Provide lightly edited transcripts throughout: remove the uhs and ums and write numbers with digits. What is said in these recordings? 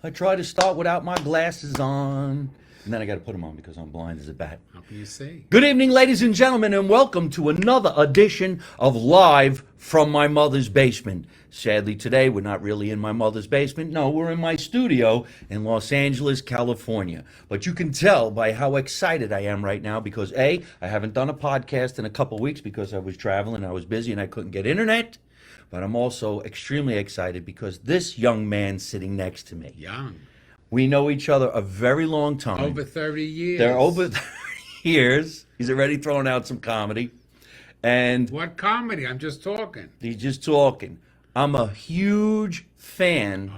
I try to start without my glasses on. And then I got to put them on because I'm blind as a bat. How can you see? Good evening, ladies and gentlemen, and welcome to another edition of Live from My Mother's Basement. Sadly, today we're not really in my mother's basement. No, we're in my studio in Los Angeles, California. But you can tell by how excited I am right now because A, I haven't done a podcast in a couple weeks because I was traveling, I was busy, and I couldn't get internet. But I'm also extremely excited because this young man sitting next to me. Young. We know each other a very long time. Over 30 years. They're over 30 years. He's already throwing out some comedy. And What comedy? I'm just talking. he's just talking. I'm a huge fan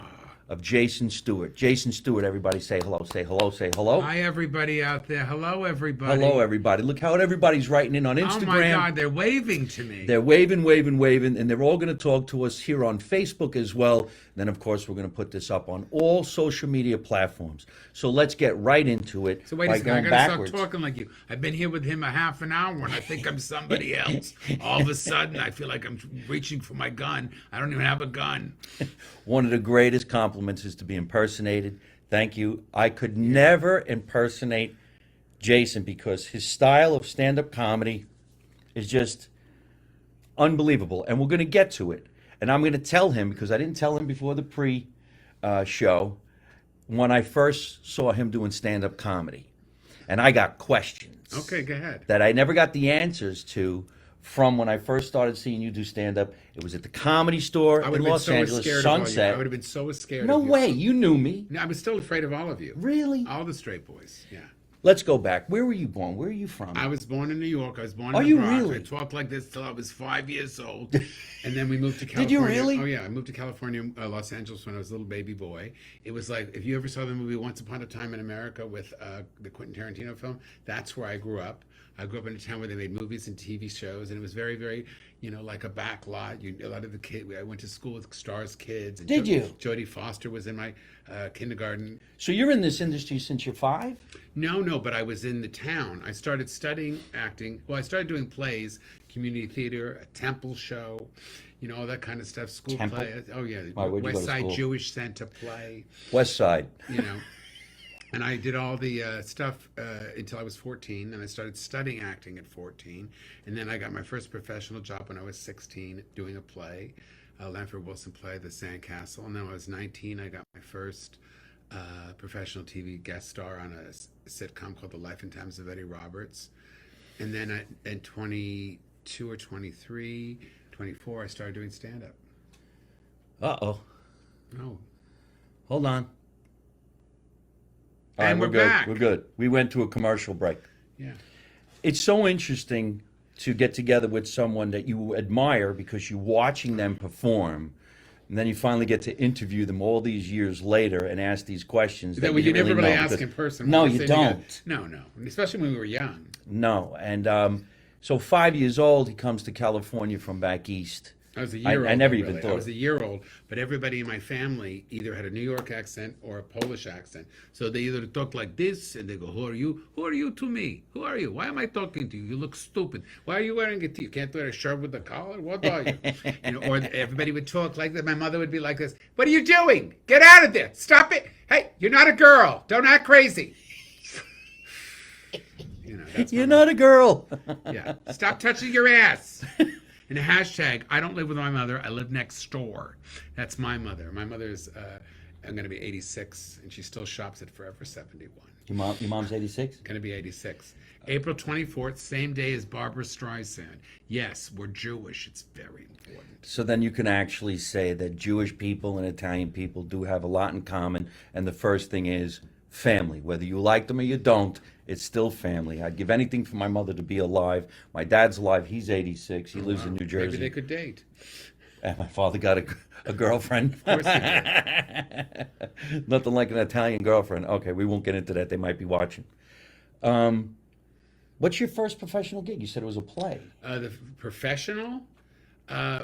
of Jason Stuart. Jason Stuart, everybody say hello, say hello, say hello. Hi, everybody out there. Hello, everybody. Hello, everybody. Look how everybody's writing in on Instagram. Oh, my God. They're waving to me. They're waving, waving, waving, and they're all going to talk to us here on Facebook as well. Then, of course, we're going to put this up on all social media platforms. So let's get right into it So wait by a second. I going got to backwards. start talking like you. I've been here with him a half an hour, and I think I'm somebody else. All of a sudden, I feel like I'm reaching for my gun. I don't even have a gun. One of the greatest compliments is to be impersonated. Thank you. I could never impersonate Jason because his style of stand-up comedy is just unbelievable. And we're going to get to it. And I'm going to tell him, because I didn't tell him before the pre-show, when I first saw him doing stand-up comedy. And I got questions Okay, go ahead. that I never got the answers to from when I first started seeing you do stand-up. It was at the Comedy Store I in would have been Los so Angeles, scared of all you. I Sunset. would have been so scared No of you. way, you knew me. No, I was still afraid of all of you. Really? All the straight boys, yeah. Let's go back. Where were you born? Where are you from? I was born in New York. I was born Are in you the Bronx. really? I talked like this till I was 5 years old. And then we moved to Did California. you really? Oh, yeah. I moved to California, Los Angeles when I was a little baby boy. It was like, if you ever saw the movie Once Upon a Time in America with the Quentin Tarantino film, that's where I grew up. I grew up in a town where they made movies and TV shows, and it was very, very, like a back lot. A lot of the kids, I went to school with stars kids. And Did you? Jodie Foster was in my kindergarten. So you're in this industry since you're 5? No, but I was in the town. I started studying acting. Well, I started doing plays, community theater, a temple show, all that kind of stuff, school Temple? play. Oh, yeah, Why, where'd you go West to Side school? Jewish Center play, West Side. And I did all the stuff until I was 14, and I started studying acting at 14. And then I got my first professional job when I was 16 doing a play, a Lanford Wilson play, The Sandcastle. And then when I was 19, I got my first professional TV guest star on a sitcom called The Life and Times of Eddie Roberts. And then at 22 or 23, 24, I started doing stand-up. Uh-oh. Oh. Hold on. All And right, we're good. back. We're good. We went to a commercial break. Yeah. It's so interesting to get together with someone that you admire because you're watching them perform, and then you finally get to interview them all these years later and ask these questions That we you never didn't really know ask because- in person. No, We you say together. don't. No. Especially when we were young. No, and so 5 years old, he comes to California from back east. I was a year old. I never really. even thought I was it. a year old, but everybody in my family either had a New York accent or a Polish accent. So they either talk like this and they go, "Who are you? Who are you to me? Who are you? Why am I talking to you? You look stupid. Why are you wearing a tee? You can't wear a shirt with a collar? What are you?" Or everybody would talk like that. My mother would be like this, "What are you doing? Get out of there. Stop it. Hey, you're not a girl. Don't act crazy." That's You're not a girl. yeah. Stop touching your ass. And a hashtag, I don't live with my mother, I live next door. That's my mother. My mother's, I'm going to be 86, and she still shops at Forever 71. Your mom's 86? Going to be 86. April 24th, same day as Barbara Streisand. Yes, we're Jewish. It's very important. So then you can actually say that Jewish people and Italian people do have a lot in common. And the first thing is family. Whether you like them or you don't, it's still family. I'd give anything for my mother to be alive. My dad's alive. He's 86. He lives in New Jersey. Maybe they could date. And my father got a girlfriend. Of course they did. Nothing like an Italian girlfriend. Okay, we won't get into that. They might be watching. What's your first professional gig? You said it was a play. The professional?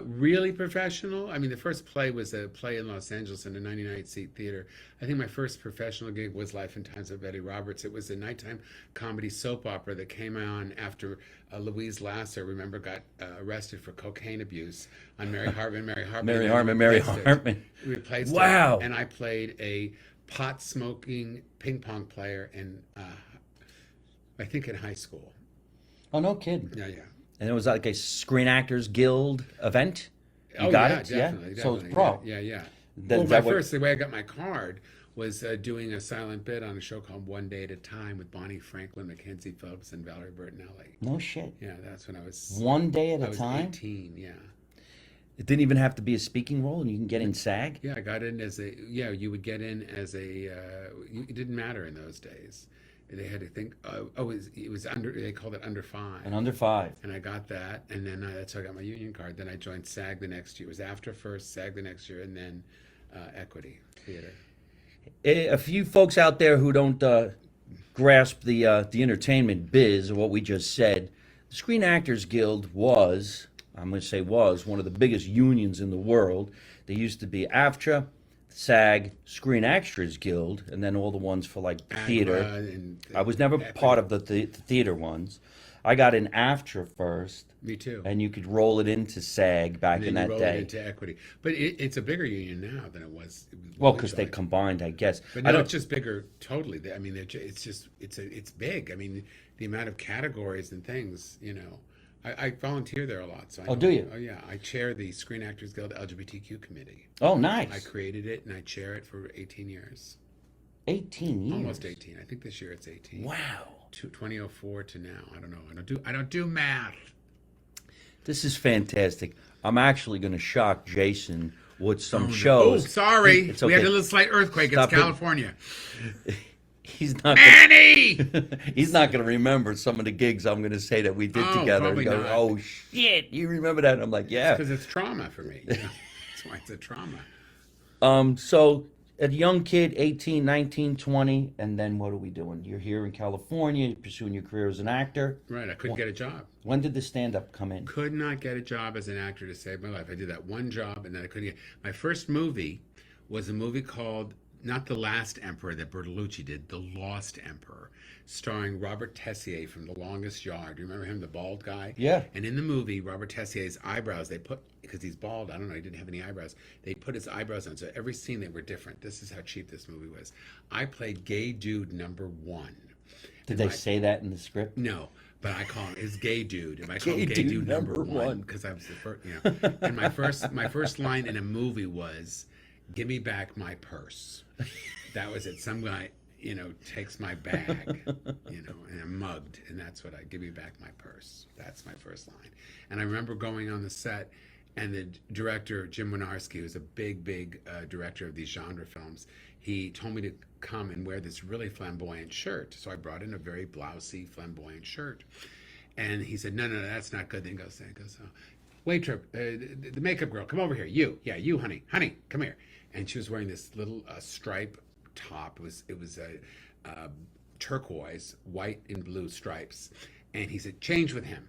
Really professional. I mean, the first play was a play in Los Angeles in a 99-seat theater. I think my first professional gig was Life and Times of Eddie Roberts. It was a nighttime comedy soap opera that came on after Louise Lasser, remember, got arrested for cocaine abuse on Mary Hartman. Mary Hartman. Replaced Wow. her, and I played a pot smoking ping pong player in, I think in high school. Oh, no kidding. Yeah, yeah. And it was like a Screen Actors Guild event. You Oh got yeah, it, yeah. definitely, So it's definitely. pro. Yeah, yeah, yeah. That, Well, is that the way I got my card was doing a silent bit on a show called One Day at a Time with Bonnie Franklin, Mackenzie Phillips, and Valerie Bertinelli. No shit. Yeah, that's when One day at I a was time. 18. Yeah, It didn't even have to be a speaking role, and you can get in SAG. yeah. I got in as a yeah. You would get in as a. It didn't matter in those days. They had to think. It was under. They called it under five. And under five. And I got that, and then that's how I got my union card. Then I joined SAG the next year. It was after first SAG the next year, and then Equity Theater. A few folks out there who don't grasp the entertainment biz or what we just said, the Screen Actors Guild was, I'm going to say was, one of the biggest unions in the world. There used to be AFTRA, SAG, Screen Actors Guild, and then all the ones for like theater. And I was never part of the theater ones. I got in AFTRA first, Me too. and you could roll it into SAG back in And then that you roll day. it into Equity, but it's a bigger union now than it was. Well, when we because they joined. combined, I guess. But I no, don't. it's just bigger. Totally. I mean, it's big. I mean, the amount of categories and things. I volunteer there a lot. So I Oh, know- do you? Oh yeah, I chair the Screen Actors Guild LGBTQ committee. Oh, I nice. created it and I chair it for 18 years. 18 years. Almost 18. I think this year it's 18. Wow. 2004 to now. I don't know. I don't do math. This is fantastic. I'm actually going to shock Jason with some Oh, shows. sorry. It's We had okay. a little slight earthquake. Stop It's it. California. He's not. Manny! He's not going to remember some of the gigs I'm going to say that we did Oh, together. probably He goes, not. oh shit, you remember that? And I'm like, yeah. Because it's trauma for me. That's why it's a trauma. So a young kid, 18, 19, 20, and then what are we doing? You're here in California, you're pursuing your career as an actor. Right. I couldn't get a job. When did the stand-up come in? Could not get a job as an actor to save my life. I did that one job and then I couldn't get. My first movie was a movie called not The Last Emperor that Bertolucci did, The Lost Emperor, starring Robert Tessier from The Longest Yard. You remember him, the bald guy? Yeah. And in the movie, Robert Tessier's eyebrows, they put, because he's bald, I don't know, he didn't have any eyebrows, they put his eyebrows on. So every scene they were different. This is how cheap this movie was. I played gay dude number one. Did they say that in the script? No, but I call him his gay dude. If I call him Gay gay dude dude number number one, one. because I was the first, And my first line in a movie was, "Give me back my purse." That was it. Some guy, takes my bag, and I'm mugged, and that's what I give me back my purse. That's my first line. And I remember going on the set, and the director Jim Wynorski, who's a big director of these genre films, he told me to come and wear this really flamboyant shirt. So I brought in a very blousy, flamboyant shirt. And he said, no, that's not good. Then he goes, waitress, the makeup girl, come over here. You, honey, come here. And she was wearing this little stripe top. It was a turquoise, white and blue stripes. And he said, change with him.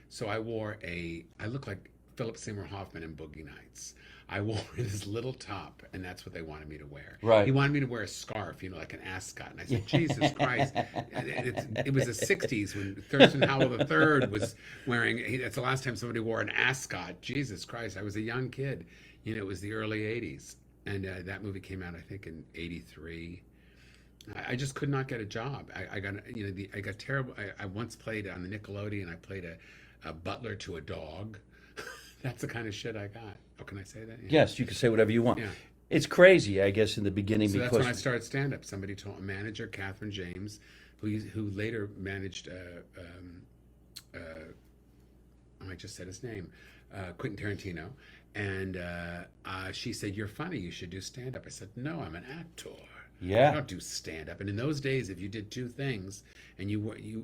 So I looked like Philip Seymour Hoffman in Boogie Nights. I wore this little top, and that's what they wanted me to wear. Right. He wanted me to wear a scarf, like an ascot. And I said, Jesus Christ. It was the 60s when Thurston Howell III was wearing, that's the last time somebody wore an ascot. Jesus Christ. I was a young kid. It was the early 80s. And that movie came out, I think, in 83. I just could not get a job. I got terrible. I once played on the Nickelodeon, I played a butler to a dog. That's the kind of shit I got. Oh, can I say that? Yeah. Yes, you can say whatever you want. Yeah. It's crazy, I guess, in the beginning So that's because when I started stand-up. Somebody told a manager, Catherine James, who later managed, I just said his name, Quentin Tarantino. And she said, you're funny, you should do stand-up. I said, no, I'm an actor. Yeah. I don't do stand-up. And in those days, if you did two things and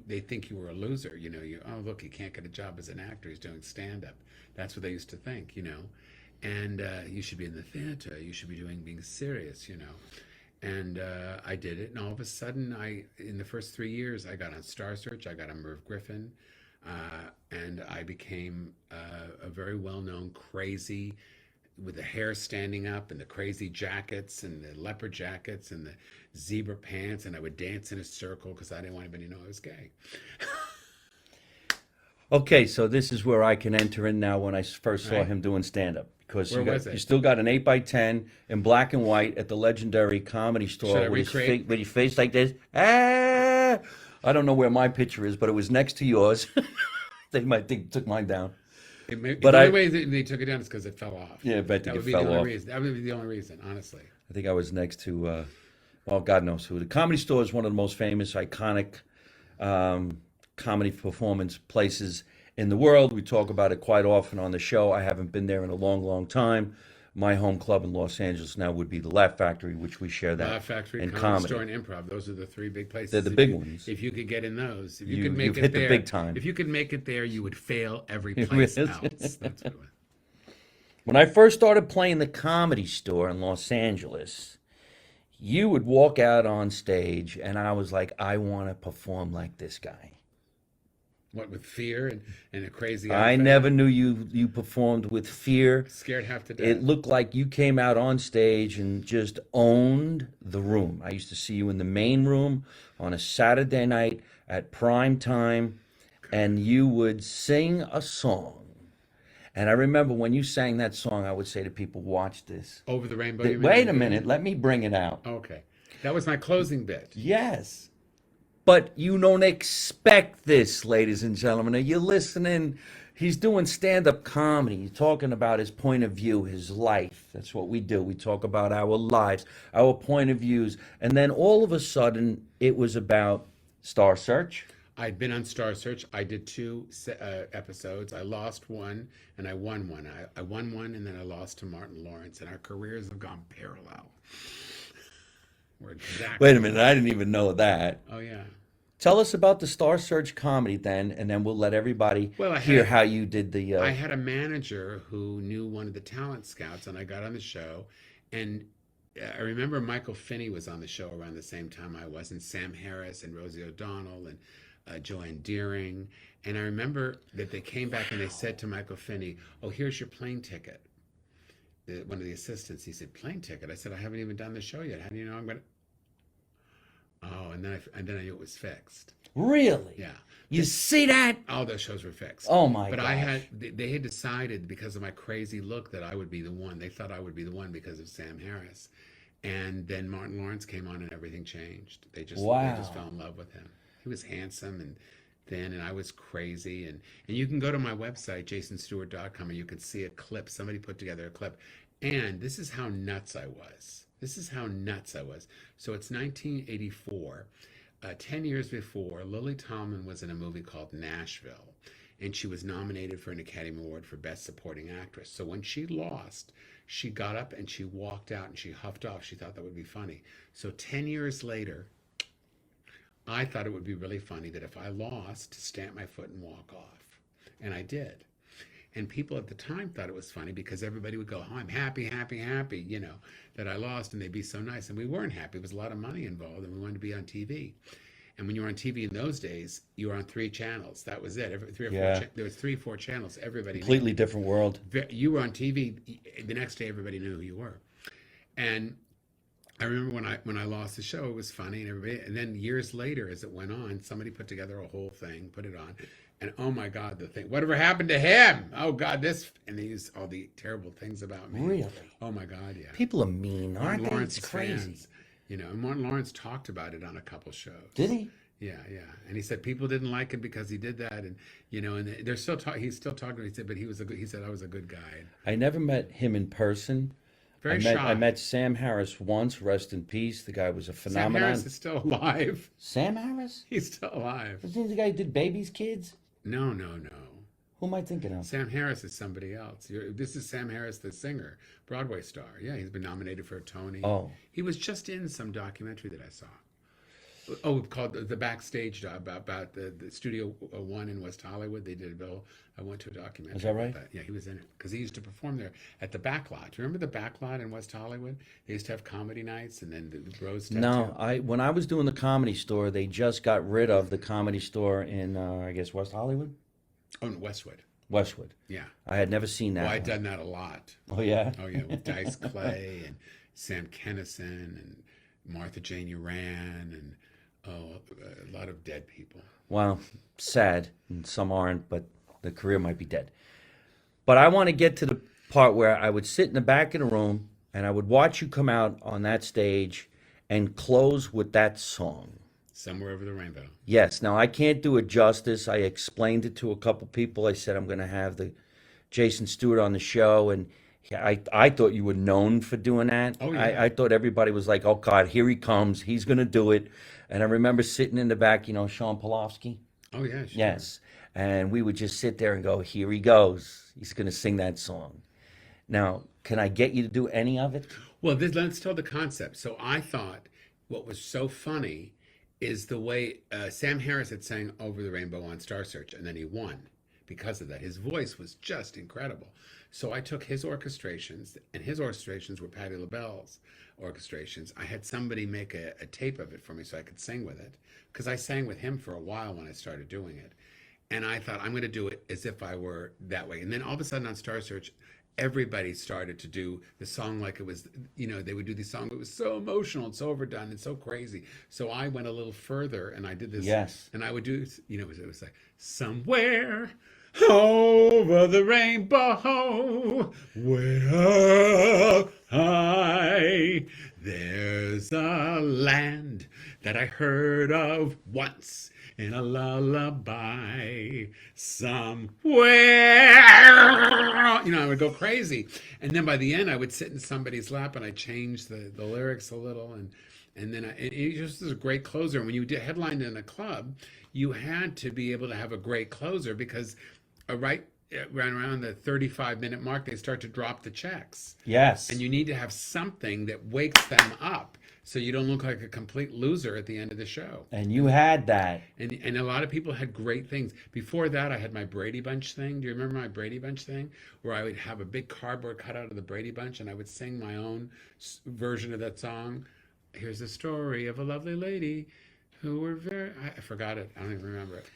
they think you were a loser, oh, look, he can't get a job as an actor, he's doing stand-up. That's what they used to think, And you should be in the theater, you should be being serious, And I did it, and all of a sudden, in the first 3 years, I got on Star Search, I got on Merv Griffin, and I became a very well-known crazy, with the hair standing up and the crazy jackets and the leopard jackets and the zebra pants, and I would dance in a circle because I didn't want anybody to know I was gay. Okay, so this is where I can enter in now when I first saw Right. him doing stand-up. Because Where was you it? still got an 8x10 in black and white at the legendary Comedy Should Store I with recreate? with his face like this. Ah! I don't know where my picture is, but it was next to yours. They might think took mine down. But The only I, way that they took it down is because it fell off. yeah, I That think it would be the fell only off. reason. That would be the only reason, honestly. I think I was next to, well, God knows who. The Comedy Store is one of the most famous, iconic um, comedy performance places in the world. We talk about it quite often on the show. I haven't been there in a long, long time. My home club in Los Angeles now would be the Laugh Factory, which we share that Laugh Factory, in Comedy Store, comedy. and Improv. Those are the three big They're places. the big ones. If you could get in those, if you could make You've it hit the there, big time. if you could make it there, you would fail every It place really else. That's what it was. When I first started playing the Comedy Store in Los Angeles, you would walk out on stage, and I was like, I want to perform like this guy. What with fear and a crazy I outfit, never knew you performed with fear. scared half to It death. looked like you came out on stage and just owned the room. I used to see you in the main room on a Saturday night at prime time, and you would sing a song. And I remember when you sang that song, I would say to people, watch this. Over the rainbow. You mean Wait a in the minute, beginning? let me bring it out. Okay, that was my closing bit. Yes. But you don't expect this, ladies and gentlemen. You're listening. He's doing stand-up comedy. He's talking about his point of view, his life. That's what we do. We talk about our lives, our point of views. And then all of a sudden, it was about Star Search. I'd been on Star Search. I did two episodes. I lost one and I won one. I won one and then I lost to Martin Lawrence. And our careers have gone parallel. We're exactly. Wait a minute, I didn't even know that. Oh yeah. Tell us about the Star Search comedy then, and then we'll let everybody Well, hear how you did the. I had a manager who knew one of the talent scouts, and I got on the show. And I remember Michael Finney was on the show around the same time I was, and Sam Harris and Rosie O'Donnell and Joanne Deering. And I remember that they came back and they said to Michael Finney, "Oh, here's your plane ticket." One of the assistants, he said, "Plane ticket?" I said, "I haven't even done the show yet. How do you know I'm going to?" Oh, and then I knew it was fixed. Really? Yeah. You see that? All those shows were fixed. Oh my But gosh. they had decided because of my crazy look that I would be the one. They thought I would be the one because of Sam Harris. And then Martin Lawrence came on and everything changed. They just fell Wow. in love with him. He was handsome and thin and I was crazy. And you can go to my website, jasonstewart.com, and you can see a clip. Somebody put together a clip. And this is how nuts I was. This is how nuts I was. So it's 1984. 10 years before, Lily Tomlin was in a movie called Nashville, and she was nominated for an Academy Award for Best Supporting Actress. So when she lost, she got up and she walked out and she huffed off. She thought that would be funny. So 10 years later, I thought it would be really funny that if I lost, to stamp my foot and walk off. And I did. And people at the time thought it was funny because everybody would go, "Oh, I'm happy, happy, happy," that I lost, and they'd be so nice. And we weren't happy. It was a lot of money involved, and we wanted to be on TV. And when you were on TV in those days, you were on three channels. That was it. Every three or four. Yeah. There was 3, 4 channels. Everybody knew. Completely different world. You were on TV. The next day, everybody knew who you were. And I remember when I lost the show, it was funny and everybody. And then years later, as it went on, somebody put together a whole thing, put it on, and oh my God, the thing! Whatever happened to him? Oh God, this! And they used all the terrible things about me. Really? Oh my God, yeah. People are mean, aren't Martin they? Lawrence It's is crazy. fans, and Martin Lawrence talked about it on a couple shows. Did he? Yeah, yeah. And he said people didn't like him because he did that, and and they're still he's still talking. He said, but he said I was a good guy. I never met him in person. Very I shy. met Sam Harris once, rest in peace. The guy was a Sam phenomenon. Harris is still alive. Sam Harris? He's still alive. Isn't he the guy who did Baby's Kids? No, no, no. Who am I thinking of? Sam Harris is somebody else. This is Sam Harris, the singer, Broadway star. Yeah, he's been nominated for a Tony. Oh. He was just in some documentary that I saw. Oh, called the Backstage about the Studio One in West Hollywood. They did a bill. I went to a documentary. Is that about right? that. Yeah, he was in it because he used to perform there at the back lot. Remember the back lot in West Hollywood? They used to have comedy nights, and then the Bros Tattoo. No, when I was doing the Comedy Store, they just got rid of the Comedy Store in, I guess, West Hollywood? Oh, in Westwood. Westwood. Yeah. I had never seen that Well, I'd one. done that a lot. Oh, yeah? Oh yeah, with Dice Clay and Sam Kinison and Martha Jane Uran and a lot of dead people. Well, sad, and some aren't, but the career might be dead. But I want to get to the part where I would sit in the back of the room and I would watch you come out on that stage and close with that song. Somewhere Over the Rainbow. Yes. Now I can't do it justice. I explained it to a couple people. I said I'm going to have the Jason Stewart on the show, and I thought you were known for doing that. Oh, yeah. I thought everybody was like, "Oh God, here he comes. He's going to do it." And I remember sitting in the back, Sean Polofsky. Oh, yeah, sure. Yes, and we would just sit there and go, "Here he goes. He's going to sing that song." Now, can I get you to do any of it? Well, let's tell the concept. So I thought what was so funny is the way Sam Harris had sang Over the Rainbow on Star Search, and then he won because of that. His voice was just incredible. So I took his orchestrations, and his orchestrations were Patti LaBelle's orchestrations. I had somebody make a tape of it for me so I could sing with it, because I sang with him for a while when I started doing it. And I thought, I'm going to do it as if I were that way. And then all of a sudden on Star Search, everybody started to do the song like it was, they would do the song. It was so emotional and so overdone and so crazy. So I went a little further and I did this. Yes. And I would do, it was like, somewhere over the rainbow, way up high, there's a land that I heard of once in a lullaby somewhere. I would go crazy. And then by the end, I would sit in somebody's lap and I changed the lyrics a little. And then it just was a great closer. And when you did headlined in a club, you had to be able to have a great closer, because right around the 35-minute mark, they start to drop the checks. Yes. And you need to have something that wakes them up so you don't look like a complete loser at the end of the show. And you had that. And a lot of people had great things. Before that, I had my Brady Bunch thing. Do you remember my Brady Bunch thing? Where I would have a big cardboard cutout of the Brady Bunch, and I would sing my own version of that song. Here's the story of a lovely lady who were I forgot it. I don't even remember it.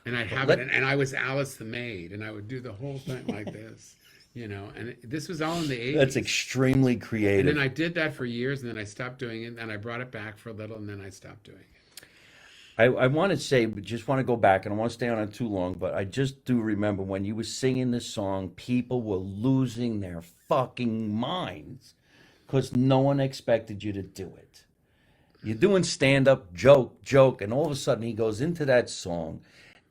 And I'd have it, and I was Alice the maid, and I would do the whole thing like this. And this was all in the 80s. That's extremely And creative. then I did that for years, and then I stopped doing it, and I brought it back for a little, and then I stopped doing it. I want to say, just want to go back, and I don't want to stay on it too long, but I just do remember when you were singing this song, people were losing their fucking minds because no one expected you to do it. You're doing stand-up, joke, and all of a sudden he goes into that song,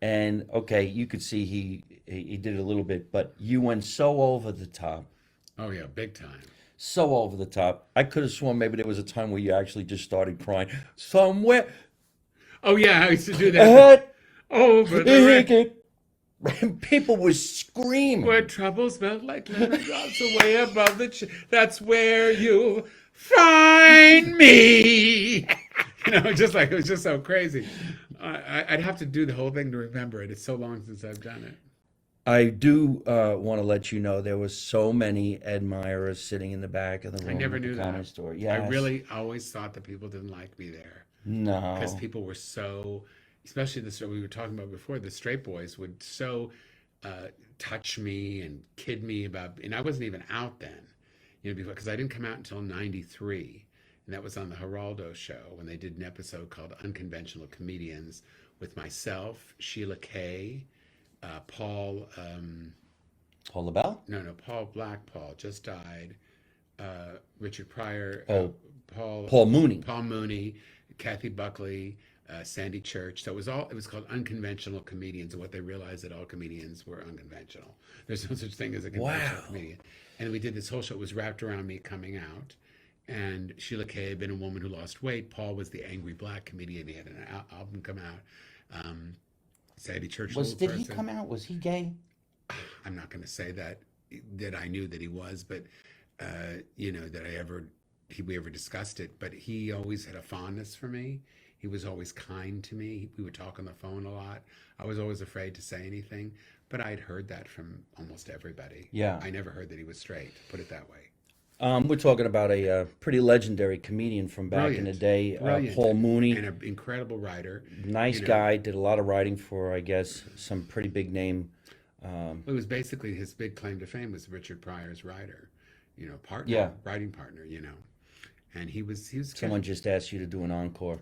and okay, you could see he did it a little bit, but you went so over the top. Oh, yeah, big time. So over the top. I could have sworn maybe there was a time where you actually just started crying. Somewhere Oh, yeah, I used to do that. Over the ahead, people were screaming. where troubles melt like lemon drops away above that's where you'll find me. Just like it was just so crazy. I'd have to do the whole thing to remember it. It's so long since I've done it. I do want to let you know there was so many admirers sitting in the back of the room I never at the knew Comedy that. Store. I Yes. really always thought that people didn't like me there, because No. people were so, especially we were talking about before, the straight boys would so touch me and kid me about, and I wasn't even out then, because I didn't come out until '93, and that was on the Geraldo show when they did an episode called Unconventional Comedians with myself, Sheila Kay, Paul, Paul LaBelle? Paul Blackpaul just died, Richard Pryor, Oh, Paul Paul Mooney. Paul Mooney, Kathy Buckley, Sandy Church. So it was called Unconventional Comedians, and what they realized that all comedians were unconventional. There's no such thing as a conventional Wow. comedian. And we did this whole show. It was wrapped around me coming out. And Sheila Kay had been a woman who lost weight. Paul was the angry black comedian. He had an album come out. Sandy Church. Did he come out? Was he gay? I'm not going to say that I knew that he was, but that we ever discussed it. But he always had a fondness for me. He was always kind to me. We would talk on the phone a lot. I was always afraid to say anything, but I'd heard that from almost everybody. Yeah. I never heard that he was straight. Put it that way. We're talking about a pretty legendary comedian from back in the Brilliant. day, Brilliant. Paul Mooney. And an incredible writer. Nice you know. guy, did a lot of writing for, I guess, some pretty big name. It was basically his big claim to fame was Richard Pryor's writer, partner, Yeah. writing partner, and he was good. Someone just asked you to do an encore.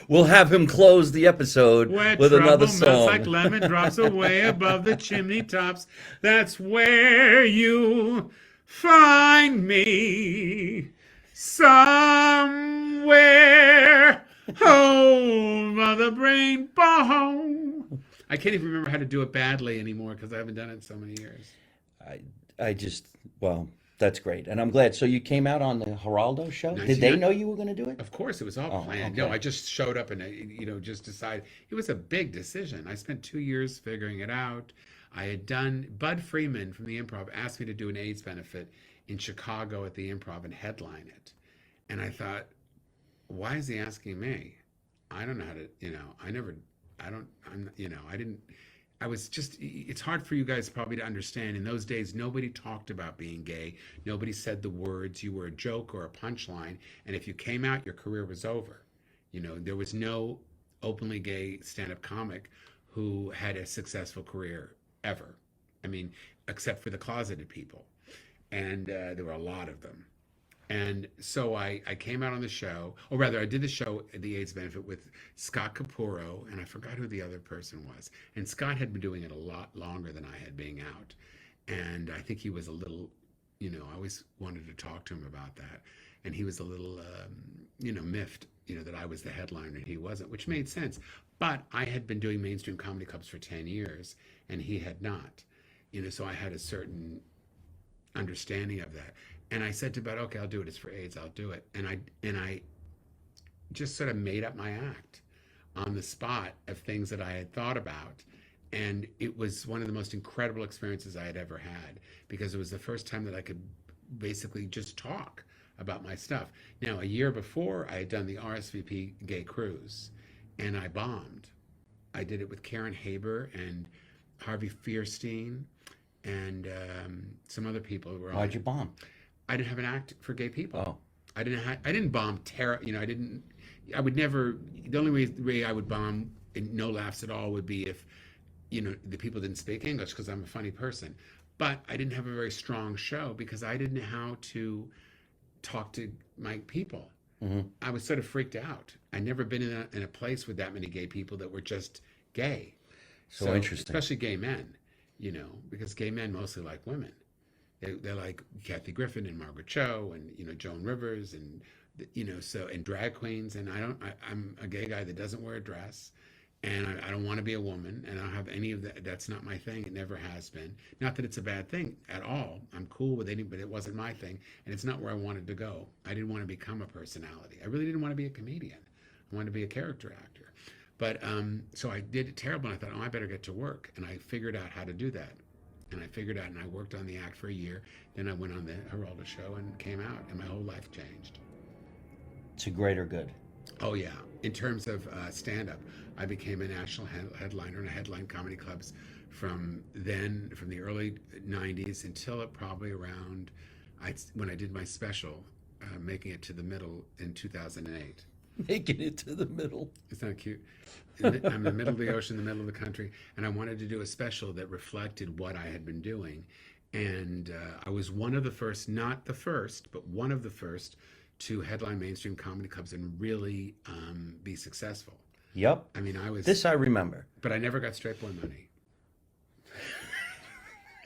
We'll have him close the episode Where with trouble another melts like song. lemon drops away above the chimney tops. That's where you find me. Somewhere. Oh, mother brain bone. I can't even remember how to do it badly anymore because I haven't done it in so many years. I, I just, well, that's great. And I'm glad. So you came out on the Geraldo show? Did they 1990 know you were going to do it? Of course, it was all Oh, planned. No, okay. I just showed up and just decided. It was a big decision. I spent 2 years figuring it out. I had done. Bud Freeman from the Improv asked me to do an AIDS benefit in Chicago at the Improv and headline it, and I thought, why is he asking me? I don't know how to. I never. I don't. I'm. I didn't. I was just, it's hard for you guys probably to understand. In those days, nobody talked about being gay. Nobody said the words. You were a joke or a punchline. And if you came out, your career was over. There was no openly gay stand up comic who had a successful career ever. I mean, except for the closeted people. And there were a lot of them. And so I came out on the show, or rather, I did the show at the AIDS benefit with Scott Capurro, and I forgot who the other person was. And Scott had been doing it a lot longer than I had being out. And I think he was a little, I always wanted to talk to him about that. And he was a little, miffed, that I was the headliner and he wasn't, which made sense. But I had been doing mainstream comedy clubs for 10 years, and he had not. So I had a certain understanding of that. And I said to Bud, okay, I'll do it. It's for AIDS. I'll do it. And I just sort of made up my act on the spot of things that I had thought about. And it was one of the most incredible experiences I had ever had, because it was the first time that I could basically just talk about my stuff. Now, a year before, I had done the RSVP gay cruise, and I bombed. I did it with Karen Haber and Harvey Fierstein and some other people who were on Why'd it. you bomb? I didn't have an act for gay people. Oh, I didn't bomb terror. I would never. The only way I would bomb in no laughs at all would be if the people didn't speak English, because I'm a funny person. But I didn't have a very strong show because I didn't know how to talk to my people. hmm. I was sort of freaked out. I'd never been in a place with that many gay people that were just gay. So interesting. Especially gay men, because gay men mostly like women. They're like Kathy Griffin and Margaret Cho and Joan Rivers and and drag queens. And I'm a gay guy that doesn't wear a dress, and I don't want to be a woman, and I don't have any of that. That's not my thing. It never has been. Not that it's a bad thing at all. I'm cool with any, but it wasn't my thing, and it's not where I wanted to go. I didn't want to become a personality. I really didn't want to be a comedian. I wanted to be a character actor. But so I did it terrible, and I thought, oh, I better get to work, and I figured out how to do that. And I figured out, and I worked on the act for a year. Then I went on the Geraldo show and came out, and my whole life changed. To greater good. Oh yeah, in terms of stand-up, I became a national headliner in headline comedy clubs from the early '90s until probably around when I did my special, making it to the middle in 2008. Making it to the middle. It's not cute. I'm in the middle of the ocean, the middle of the country, and I wanted to do a special that reflected what I had been doing. And I was one of the first, not the first, but one of the first to headline mainstream comedy clubs and really be successful. Yep. I mean, I was, This I remember. but I never got straight boy money.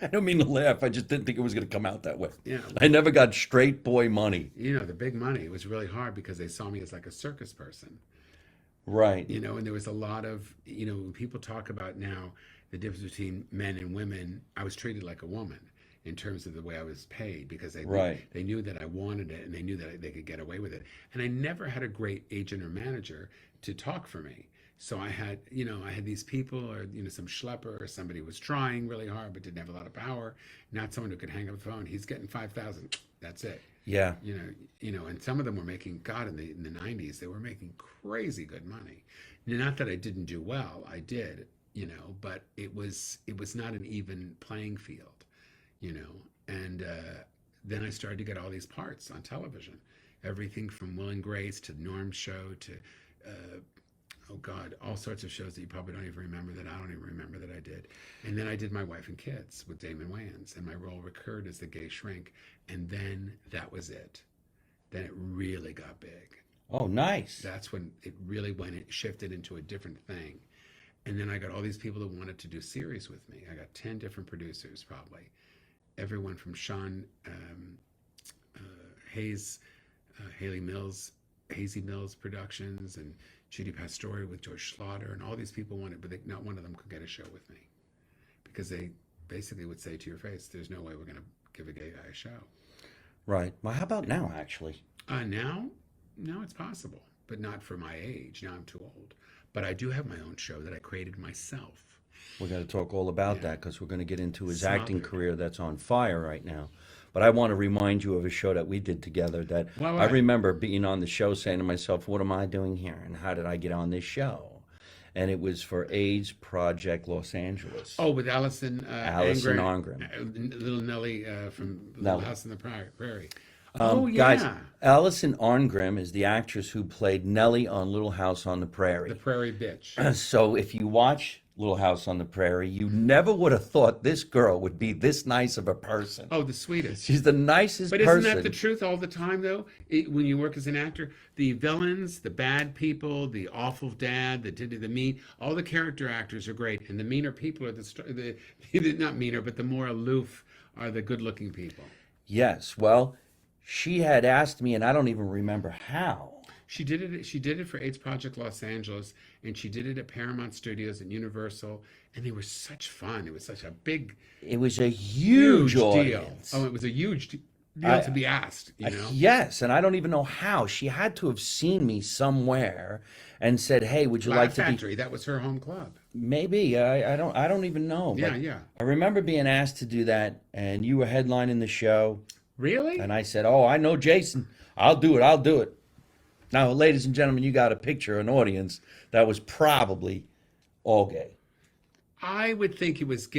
I don't mean to laugh. I just didn't think it was going to come out that way. Yeah, I never got straight boy money. the big money. It was really hard because they saw me as like a circus person. Right. And there was a lot of, when people talk about now the difference between men and women, I was treated like a woman in terms of the way I was paid, because Right. they knew that I wanted it, and they knew that they could get away with it. And I never had a great agent or manager to talk for me. So I had these people, or some schlepper, or somebody who was trying really hard but didn't have a lot of power, not someone who could hang up the phone. He's getting 5,000. That's it. Yeah. And some of them were making, God, in the '90s, they were making crazy good money. Not that I didn't do well, I did, but it was not an even playing field, And then I started to get all these parts on television, everything from Will and Grace to Norm's show to oh God, all sorts of shows that you probably don't even remember, that I don't even remember that I did. And then I did My Wife and Kids with Damon Wayans, and my role recurred as the gay shrink. And then that was it. Then it really got big. Oh, nice. That's when it shifted into a different thing. And then I got all these people that wanted to do series with me. I got 10 different producers, probably. Everyone from Sean Hayes, Hazy Mills Productions, and Judy Pastore with George Schlatter, and all these people wanted, but not one of them could get a show with me. Because they basically would say to your face, there's no way we're going to give a gay guy a show. Right. Well, how about now, actually? Now it's possible, but not for my age. Now I'm too old. But I do have my own show that I created myself. We're going to talk all about that because we're going to get into his acting Smothered. career that's on fire right now. But I want to remind you of a show that we did together that Well, I remember being on the show saying to myself, what am I doing here? And how did I get on this show? And it was for AIDS Project Los Angeles. Oh, with Allison Allison Angren. Little Nellie from Little Nellie. House on the Prairie. Guys, Allison Arngrim is the actress who played Nellie on Little House on the The Prairie. Prairie Bitch. So if you watch Little House on the Prairie, you never would have thought this girl would be this nice of a person. Oh, the sweetest. She's the nicest But person. isn't that the truth all the time, though? When you work as an actor, the villains, the bad people, the awful dad, the mean, all the character actors are great, and the meaner people are the not meaner, but the more aloof are the good-looking people. Yes, well, she had asked me, and I don't even remember how. She did it. She did it for AIDS Project Los Angeles, and she did it at Paramount Studios and Universal, and they were such fun. It was such a big, It was a huge deal. audience. Oh, it was a huge deal to be asked. You know. Yes, and I don't even know how. She had to have seen me somewhere and said, "Hey, would you Laugh like to be?" Factory. That was her home club. Maybe I don't even know. Yeah, but yeah. I remember being asked to do that, and you were headlining the show, Really? and I said, "Oh, I know Jason. I'll do it. I'll do it." Now, ladies and gentlemen, you got a picture, an audience that was probably all gay. I would think it was.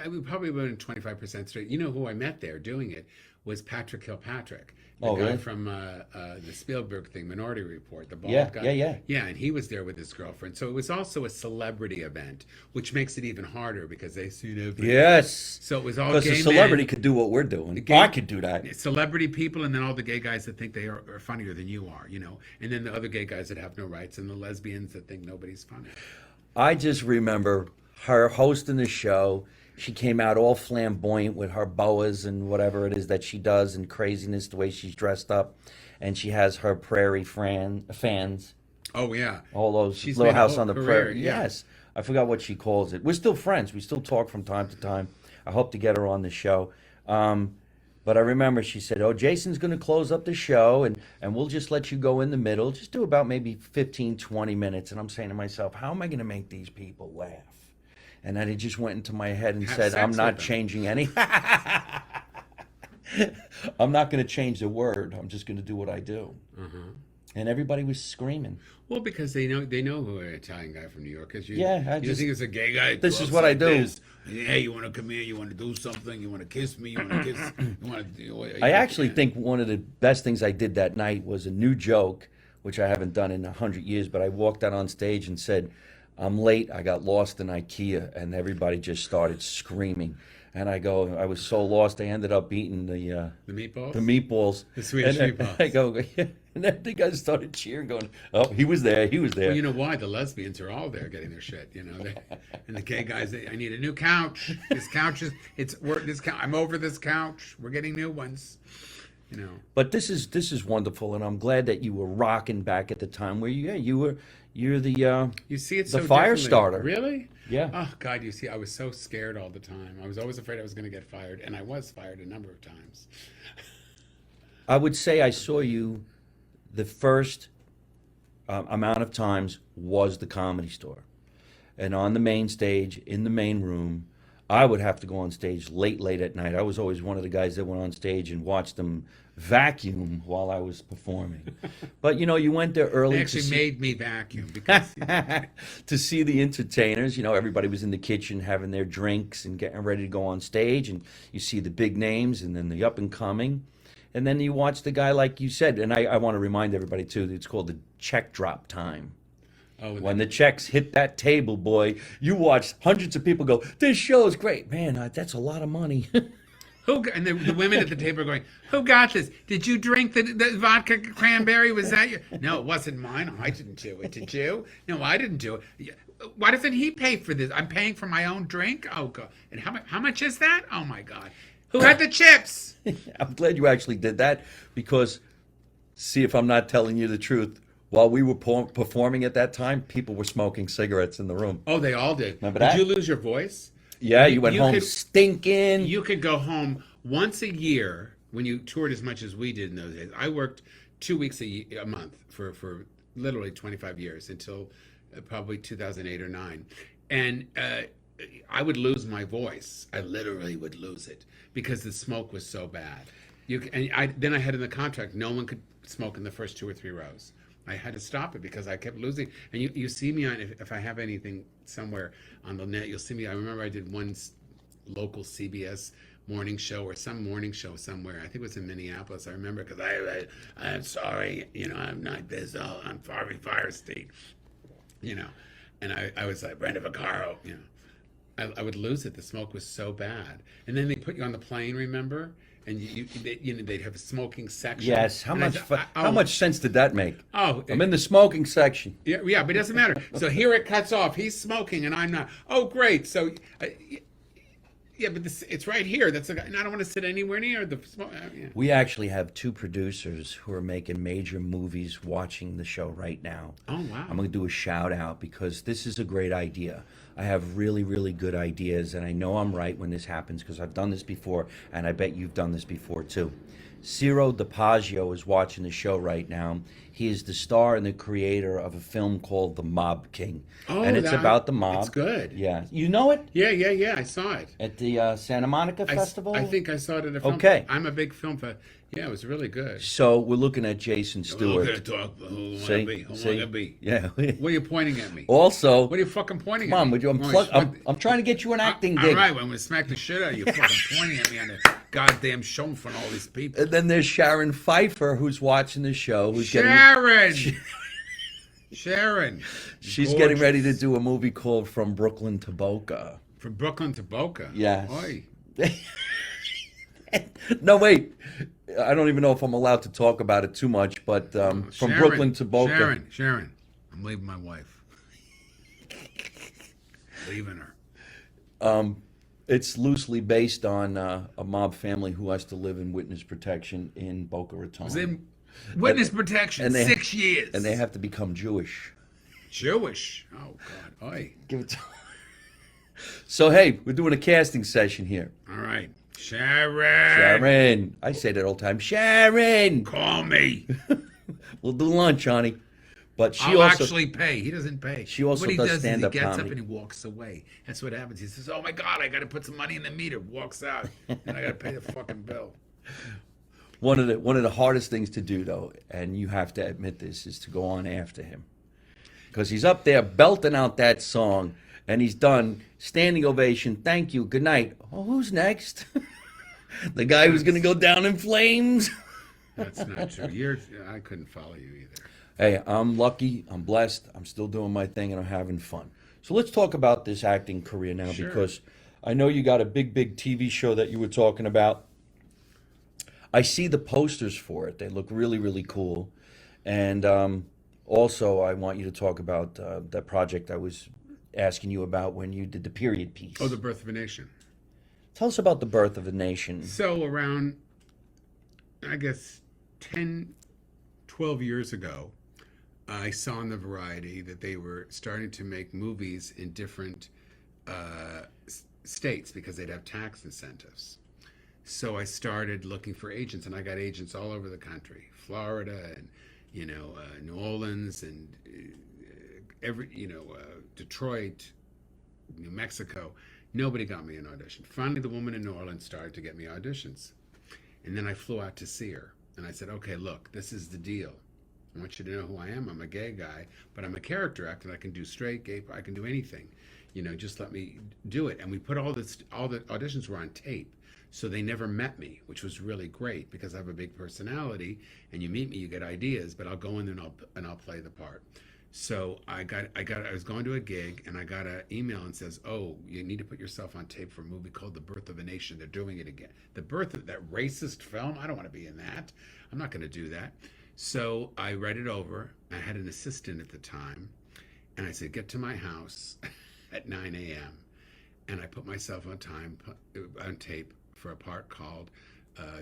I would probably about 25% straight. You know who I met there doing it was Patrick Kilpatrick, the Oh, guy really? from the Spielberg thing, Minority Report, the bald Yeah, guy. yeah. Yeah, and he was there with his girlfriend. So it was also a celebrity event, which makes it even harder because they seen everything. Yes. So it was all Because gay a celebrity men, could do what we're doing. gay- I could do that. celebrity people, and then all the gay guys that think they are funnier than you are, you know, and then the other gay guys that have no rights, and the lesbians that think nobody's funny. I just remember her hosting the show. She came out all flamboyant with her boas and whatever it is that she does and craziness, the way she's dressed up. And she has her prairie fans, Oh yeah, all those She's Little made a House whole on the career, Prairie. yeah. Yes. I forgot what she calls it. We're still friends. We still talk from time to time. I hope to get her on the show. But I remember she said, "Oh, Jason's going to close up the show and we'll just let you go in the middle. Just do about maybe 15, 20 minutes." And I'm saying to myself, how am I going to make these people laugh? And then it just went into my head and Have said, sex I'm with not them. changing any. I'm not going to change the word. I'm just going to do what I do. And everybody was screaming. Well, because they know who an Italian guy from New York is. Yeah, you think it's a gay guy. This is talks what I like do. this. Hey, you want to come here? You want to do something? You want to kiss me? You want to kiss? You want to? I actually think one of the best things I did that night was a new joke, which I haven't done in 100 years, but I walked out on stage and said, "I'm late. I got lost in IKEA," and everybody just started screaming. And I go, I was so lost, I ended up eating the meatballs. meatballs. The Swedish and meatballs. I go, yeah. And then the guys started cheering, going, "Oh, he was there. He was there." Well, you know why? The lesbians are all there getting their shit, you know. And the gay guys, I need a new couch. This couch I'm over this couch. We're getting new ones, you know. But this is wonderful, and I'm glad that you were rocking back at the time where you're the You see it the so fire differently. starter. Really? Yeah. Oh God, you see, I was so scared all the time. I was always afraid I was going to get fired, and I was fired a number of times. I would say I saw you the first amount of times was the Comedy Store. And on the main stage, in the main room, I would have to go on stage late at night. I was always one of the guys that went on stage and watched them vacuum while I was performing. But, you went there early They to actually see, made me vacuum because to see the entertainers. Everybody was in the kitchen having their drinks and getting ready to go on stage. And you see the big names and then the up and coming. And then you watch the guy, like you said, and I want to remind everybody too, that it's called the check drop time. Oh, and When the checks hit that table, boy, you watch hundreds of people go, "This show is great, man. That's a lot of money." and the women at the table are going, "Who got this? Did you drink the vodka cranberry? Was that you?" No, it wasn't mine. I didn't do it. Did you? No, I didn't do it. Why doesn't he pay for this? I'm paying for my own drink. Oh God! And how much is that? Oh my God! Who had the chips? I'm glad you actually did that because, see if I'm not telling you the truth. While we were performing at that time, people were smoking cigarettes in the room. Oh, they all did. Remember Did that? you lose your voice? Yeah, you went home could, stinking. You could go home once a year when you toured as much as we did in those days. I worked 2 weeks a month for literally 25 years until probably 2008 or 9. And I would lose my voice. I literally would lose it because the smoke was so bad. Then I had in the contract, no one could smoke in the first 2 or 3 rows. I had to stop it because I kept losing. And you see me on, if I have anything somewhere on the net, you'll see me. I remember I did one local CBS morning show or some morning show somewhere. I think it was in Minneapolis. I remember because I'm sorry, I'm not this. Oh, I'm Harvey Firestein, and I was like Brenda Vaccaro, I would lose it. The smoke was so bad. And then they put you on the plane, remember? And they'd have a smoking section. Yes. How And much? I- How much sense did that make? Oh, I'm in the smoking section. yeah, but it doesn't matter. So here it cuts off. He's smoking and I'm not. Oh, great. So, yeah, but it's right here. That's and I don't want to sit anywhere near the smoke. Yeah. We actually have 2 producers who are making major movies watching the show right now. Oh, wow. I'm going to do a shout out because this is a great idea. I have really, really good ideas, and I know I'm right when this happens because I've done this before, and I bet you've done this before too. Ciro DiPaggio is watching the show right now. He is the star and the creator of a film called The Mob King. Oh, and it's about the mob. It's good. Yeah. You know it? Yeah. I saw it. At the Santa Monica Festival? I think I saw it at a film. Okay. I'm a big film fan. Yeah, it was really good. So we're looking at Jason We're Stewart. going to talk. Who am I See? gonna be? Who am I See? gonna be? Yeah. What are you pointing at me? Also, What are you fucking pointing come at on, me? would you? I'm trying to get you an acting All gig. right, well, I'm going to smack the shit out of you fucking pointing at me on the goddamn show in front of all these people. And then there's Sharon Pfeiffer who's watching the show. Who's Sharon! Sharon! She's getting ready to do a movie called From Brooklyn to Boca. From Brooklyn to Boca? Yes. Oy. No, wait. I don't even know if I'm allowed to talk about it too much, but from Sharon, Brooklyn to Boca. Sharon, I'm leaving my wife. Leaving her. It's loosely based on a mob family who has to live in witness protection in Boca Raton. Was in witness protection, and they- 6 years. And they have to become Jewish. Jewish. Oh, God. Oy. Give it to So, hey, we're doing a casting session here. All right. Sharon. Sharon. I say that all the time. Sharon. Call me. We'll do lunch, honey. But she I'll also actually pay. He doesn't pay. She also what he does does is he stand-up gets up comedy. and he walks away. That's what happens. He says, "Oh my God, I got to put some money in the meter." Walks out, and I got to pay the fucking bill. one of the hardest things to do, though, and you have to admit this, is to go on after him. Because he's up there belting out that song, and he's done. Standing ovation. Thank you. Good night. Oh, who's next? The guy who's going to go down in flames. That's not true. I couldn't follow you either. Hey, I'm lucky. I'm blessed. I'm still doing my thing, and I'm having fun. So let's talk about this acting career now, Sure. because I know you got a big TV show that you were talking about. I see the posters for it. They look really, really cool. And also, I want you to talk about that project I was asking you about when you did the period piece. Oh, The Birth of a Nation. Tell us about the birth of a nation. So around, I guess, 10, 12 years ago, I saw in the Variety that they were starting to make movies in different states because they'd have tax incentives. So I started looking for agents, and I got agents all over the country, Florida and New Orleans and Detroit, New Mexico. Nobody got me an audition. Finally, the woman in New Orleans started to get me auditions, and then I flew out to see her, and I said, "Okay, look, this is the deal. I want you to know who I am. I'm a gay guy, but I'm a character actor. I can do straight, gay, I can do anything. Just let me do it." And we put all the auditions were on tape. So they never met me, which was really great because I have a big personality, and you meet me, you get ideas, but I'll go in and I'll play the part. So I was going to a gig and I got an email and says, "Oh, you need to put yourself on tape for a movie called The Birth of a Nation. They're doing it again. The Birth of that racist film. I don't want to be in that. I'm not going to do that." So I read it over. I had an assistant at the time, and I said, "Get to my house at 9 a.m." And I put myself on tape for a part called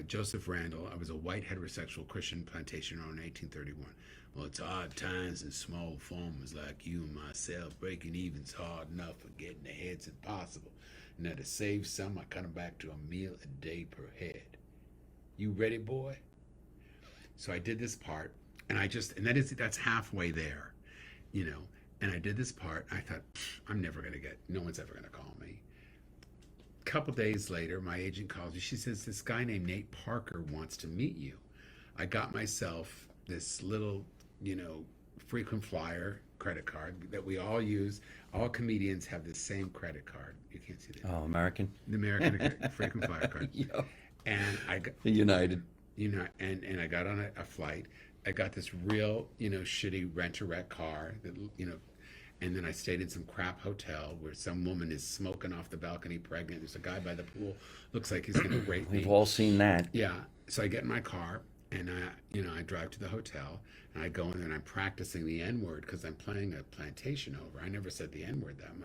Joseph Randall. I was a white heterosexual Christian plantation owner in 1831. Well, it's hard times and small farmers like you and myself. Breaking even's hard enough for getting ahead's impossible. Now to save some, I cut 'em back to a meal a day per head. You ready, boy? So I did this part, and that's halfway there, you know. And I did this part. I thought, no one's ever gonna call me. A couple days later, my agent calls me. She says, this guy named Nate Parker wants to meet you. I got myself this little, frequent flyer credit card that we all use. All comedians have the same credit card. You can't see that. Oh, American. The American frequent flyer card. Yep. And I got, United. and I got on a flight. I got this real, shitty rent-a-wreck car that, and then I stayed in some crap hotel where some woman is smoking off the balcony pregnant. There's a guy by the pool, looks like he's going to rape me. We've all seen that. Yeah. So I get in my car and I drive to the hotel and I go in there and I'm practicing the N-word because I'm playing a plantation over. I never said the N-word that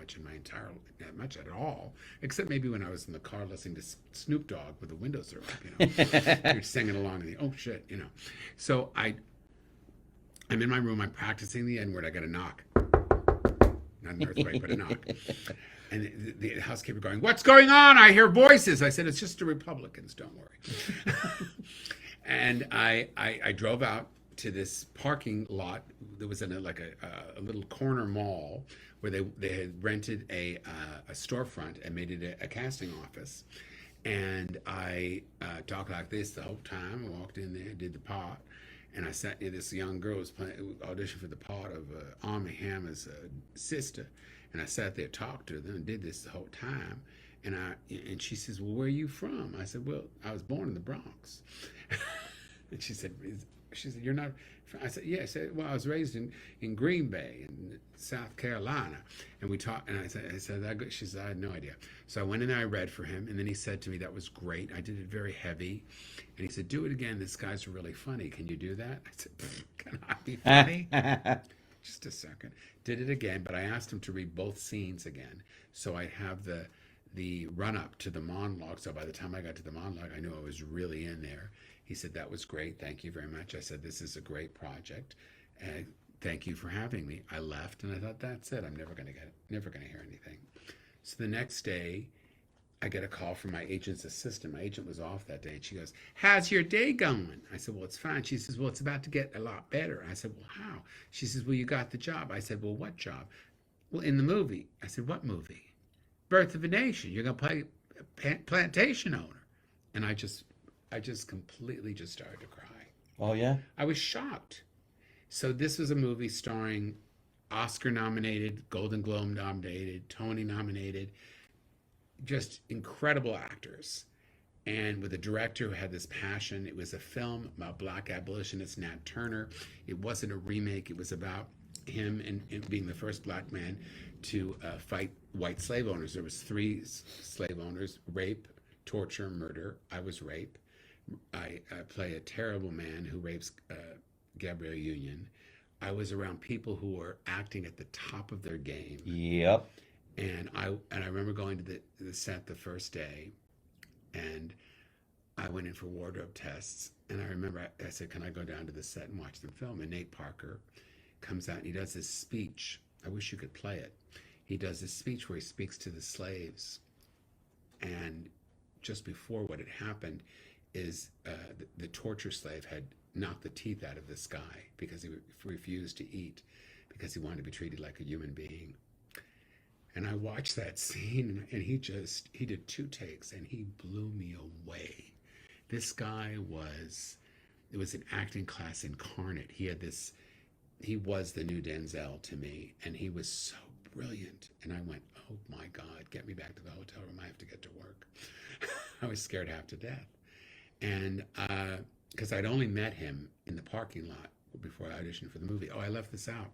much at all, except maybe when I was in the car listening to Snoop Dogg with the windows are up, You're singing along and oh shit, So I'm in my room, I'm practicing the N-word. I got a knock. Not an earthquake, but a knock. And the housekeeper going, "What's going on? I hear voices." I said, "It's just the Republicans, don't worry." And I drove out to this parking lot that was in a little corner mall where they had rented a storefront and made it a casting office. And I talked like this the whole time. I walked in there, did the part. And I sat near this young girl who was auditioning for the part of Armie Hammer's sister. And I sat there, talked to her, and did this the whole time. And she says, "Well, where are you from?" I said, "Well, I was born in the Bronx." And she said, "You're not?" I said, "Yeah." I said, "Well, I was raised in Green Bay in South Carolina." And we talked, and I said, she said, "I had no idea." So I went in there, I read for him, and then he said to me, "That was great. I did it very heavy." And he said, "Do it again. This guy's really funny. Can you do that?" I said, "Can I be funny?" Just a second. Did it again, but I asked him to read both scenes again. So I'd have the run up to the monologue. So by the time I got to the monologue, I knew I was really in there. He said, "That was great. Thank you very much." I said, "This is a great project. And thank you for having me." I left and I thought, that's it. I'm never going to hear anything. So the next day, I get a call from my agent's assistant. My agent was off that day, and she goes, "How's your day going?" I said, "Well, it's fine." She says, "Well, it's about to get a lot better." I said, "Well, how?" She says, "Well, you got the job." I said, "Well, what job?" "Well, in the movie." I said, "What movie?" "Birth of a Nation. You're going to play a plantation owner." And I just completely just started to cry. Oh, yeah? I was shocked. So this was a movie starring Oscar nominated, Golden Globe nominated, Tony nominated, just incredible actors. And with a director who had this passion. It was a film about black abolitionist Nat Turner. It wasn't a remake. It was about him and being the first black man to fight white slave owners. There was 3 slave owners: rape, torture, murder. I was rape. I play a terrible man who rapes Gabrielle Union. I was around people who were acting at the top of their game. Yep. And I remember going to the set the first day, and I went in for wardrobe tests. And I remember I said, "Can I go down to the set and watch them film?" And Nate Parker comes out and he does this speech. I wish you could play it. He does this speech where he speaks to the slaves. And just before what had happened is the torture slave had knocked the teeth out of this guy because he refused to eat because he wanted to be treated like a human being. And I watched that scene, and he did 2 takes, and he blew me away. This guy it was an acting class incarnate. He was the new Denzel to me, and he was so brilliant. And I went, "Oh my God, get me back to the hotel room. I have to get to work." I was scared half to death. And because I'd only met him in the parking lot before I auditioned for the movie. Oh, I left this out.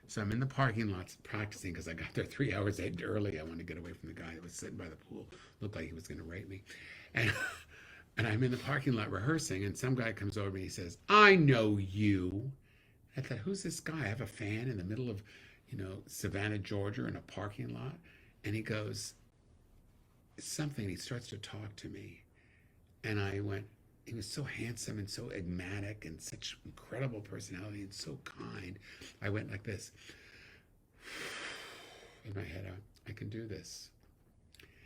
So I'm in the parking lots practicing because I got there 3 hours early. I wanted to get away from the guy that was sitting by the pool. Looked like he was going to rape me. And and I'm in the parking lot rehearsing, and some guy comes over and he says, "I know you." I thought, who's this guy? I have a fan in the middle of, Savannah, Georgia, in a parking lot. And he goes, something. He starts to talk to me. And I went, he was so handsome and so enigmatic and such incredible personality and so kind. I went like this in my head. I can do this.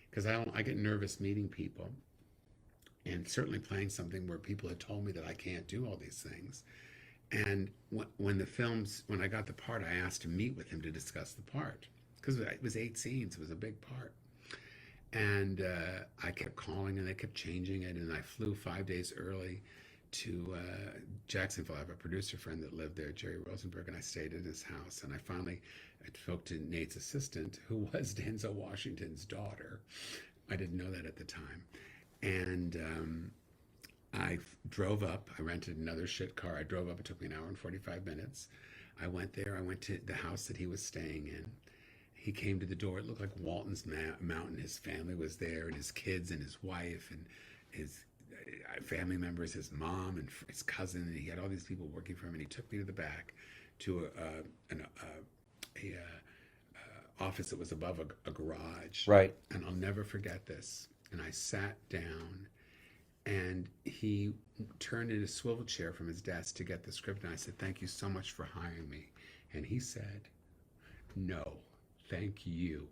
Because I get nervous meeting people, and certainly playing something where people had told me that I can't do all these things. And when I got the part, I asked to meet with him to discuss the part because it was 8 scenes. It was a big part. And I kept calling, and they kept changing it. And I flew 5 days early to Jacksonville. I have a producer friend that lived there, Jerry Rosenberg, and I stayed at his house. And I spoke to Nate's assistant, who was Denzel Washington's daughter. I didn't know that at the time. And I drove up. I rented another shit car. I drove up. It took me an hour and 45 minutes. I went there. I went to the house that he was staying in. He came to the door. It looked like Walton's Mountain. His family was there, and his kids and his wife and his family members, his mom and his cousin. And he had all these people working for him. And he took me to the back to an office that was above a garage. Right. And I'll never forget this. And I sat down, and he turned in a swivel chair from his desk to get the script. And I said, "Thank you so much for hiring me." And he said, "No, thank you."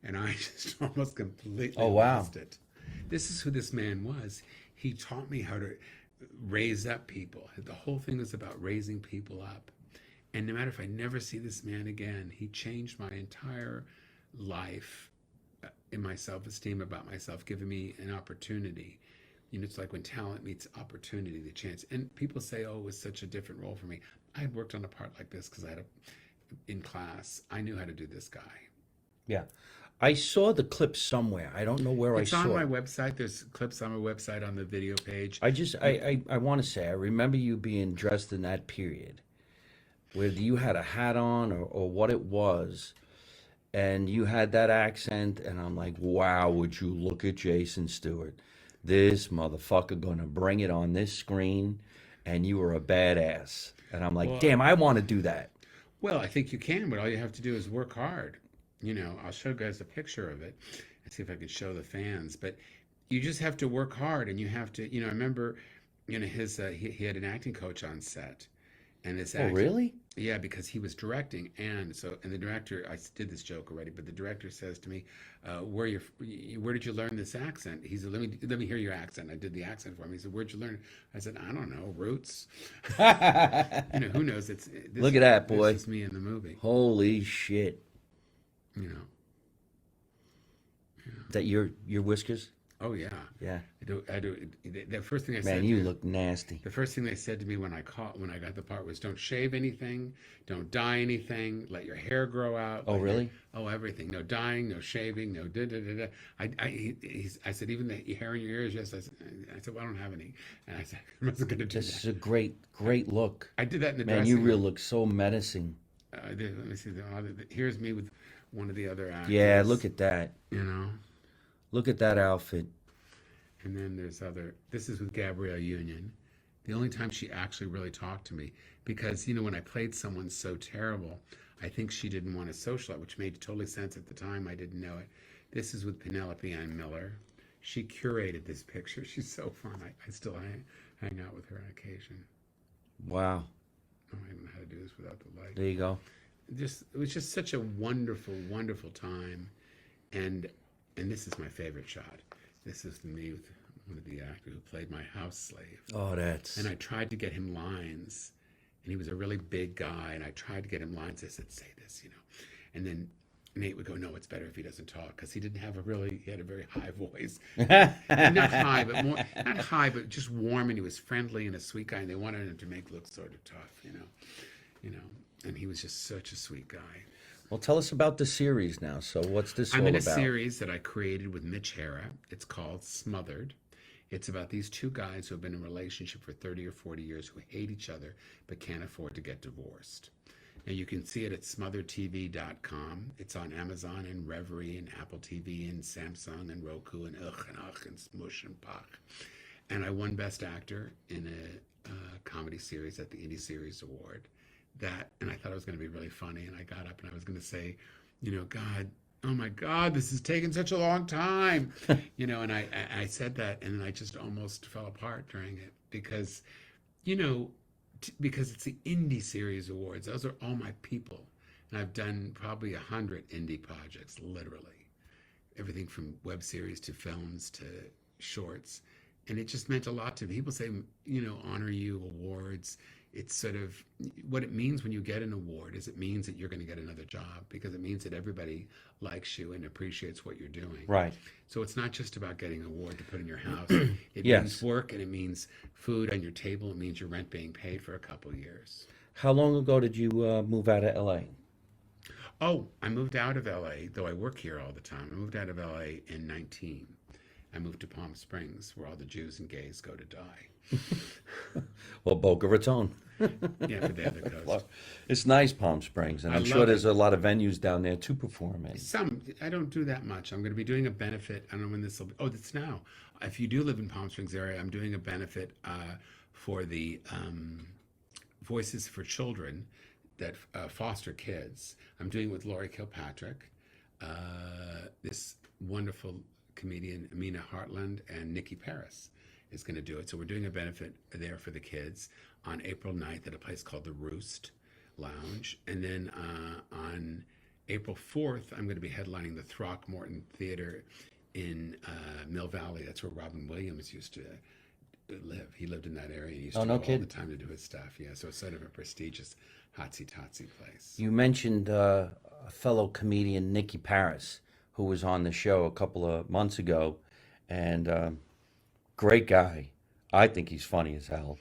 And I just almost completely lost it. This is who this man was. He taught me how to raise up people. The whole thing was about raising people up. And no matter if I never see this man again, he changed my entire life in my self-esteem about myself, giving me an opportunity. It's like when talent meets opportunity, the chance. And people say, "Oh, it was such a different role for me." I had worked on a part like this because in class, I knew how to do this guy. Yeah. I saw the clip somewhere. I don't know where I It's saw on my it. website. There's clips on my website on the video page. I want to say, I remember you being dressed in that period, whether you had a hat on or what it was, and you had that accent, and I'm like, wow, would you look at Jason Stewart? This motherfucker gonna bring it on this screen, and you were a badass. And I'm like, Well, damn, I want to do that. well, I think you can, but all you have to do is work hard. I'll show you guys a picture of it and see if I can show the fans. But you just have to work hard, and you have to. I remember, his he had an acting coach on set, and this Oh, actor. really? Yeah, because he was directing, and the director. I did this joke already, but the director says to me, "Where did you learn this accent?" He said, "Let me hear your accent." I did the accent for him. He said, "Where'd you learn it?" I said, "I don't know, roots." Who knows? Look at that, This boy. is me in the movie. Holy shit. You know. That your whiskers? Oh yeah. Yeah. I do. The first thing I Man, said. you look nasty. The first thing they said to me when I got the part was, "Don't shave anything, don't dye anything, let your hair grow out." Oh, really? Everything. No dyeing, no shaving, no da da da da. I said, "Even the hair in your ears?" Yes. I said, "Well, I don't have any." And I said, "I wasn't going to do This is that." a great look. I did that in the Man, dressing you room. really look so menacing. Let me see. Here's me with one of the other actors. Yeah, look at that. You know. Look at that outfit. And then this is with Gabrielle Union. The only time she actually really talked to me, because, when I played someone so terrible, I think she didn't want to socialize, which made totally sense at the time. I didn't know it. This is with Penelope Ann Miller. She curated this picture. She's so fun. I still hang out with her on occasion. Wow. Oh, I don't know how to do this without the light. There you go. It was just such a wonderful, wonderful time. And this is my favorite shot. This is me with one of the actors who played my house slave. Oh, that's... And I tried to get him lines. And he was a really big guy. And I tried to get him lines. I said, "Say this, And then Nate would go, "No, it's better if he doesn't talk." Because he had a very high voice. Not high, but just warm. And he was friendly and a sweet guy. And they wanted him to look sort of tough, And he was just such a sweet guy. Well, tell us about the series now. So what's this all I'm in a about? series that I created with Mitch Hara. It's called Smothered. It's about these two guys who have been in a relationship for 30 or 40 years who hate each other but can't afford to get divorced. And you can see it at smotheredtv.com. It's on Amazon and Reverie and Apple TV and Samsung and Roku and Ugh and Ugh and Smush and Pach. And I won Best Actor in a comedy series at the Indie Series Award. And I thought it was going to be really funny. And I got up and I was going to say, God, oh my God, this has taken such a long time. And I said that, and then I just almost fell apart during it because, because it's the Indie Series Awards. Those are all my people. And I've done probably 100 indie projects, literally. Everything from web series to films to shorts. And it just meant a lot to me. People say, honor you, awards. It's sort of what it means when you get an award is it means that you're going to get another job because it means that everybody likes you and appreciates what you're doing. Right. So it's not just about getting an award to put in your house. It Yes. means work, and it means food on your table. It means your rent being paid for a couple of years. How long ago did you move out of LA? Oh, I moved out of LA, though I work here all the time. I moved out of LA in 19. I moved to Palm Springs, where all the Jews and gays go to die. Well, Boca Raton. Yeah, for the other coast. It's nice, Palm Springs, and I I'm sure love there's it. a lot of venues down there to perform in. I don't do that much. I'm going to be doing a benefit. I don't know when this will be. Oh, it's now. If you do live in Palm Springs area, I'm doing a benefit for the Voices for Children that foster kids. I'm doing it with Laurie Kilpatrick, this wonderful comedian Amina Hartland, and Nikki Paris is going to do it. So we're doing a benefit there for the kids on April 9th at a place called the Roost Lounge. And then on April 4th, I'm going to be headlining the Throckmorton Theater in Mill Valley. That's where Robin Williams used to live. He lived in that area and used to no go all kidding. the time to do his stuff. Yeah, so it's sort of a prestigious hotsy-totsy place. You mentioned a fellow comedian, Nikki Paris, who was on the show a couple of months ago, and great guy. I think he's funny as hell.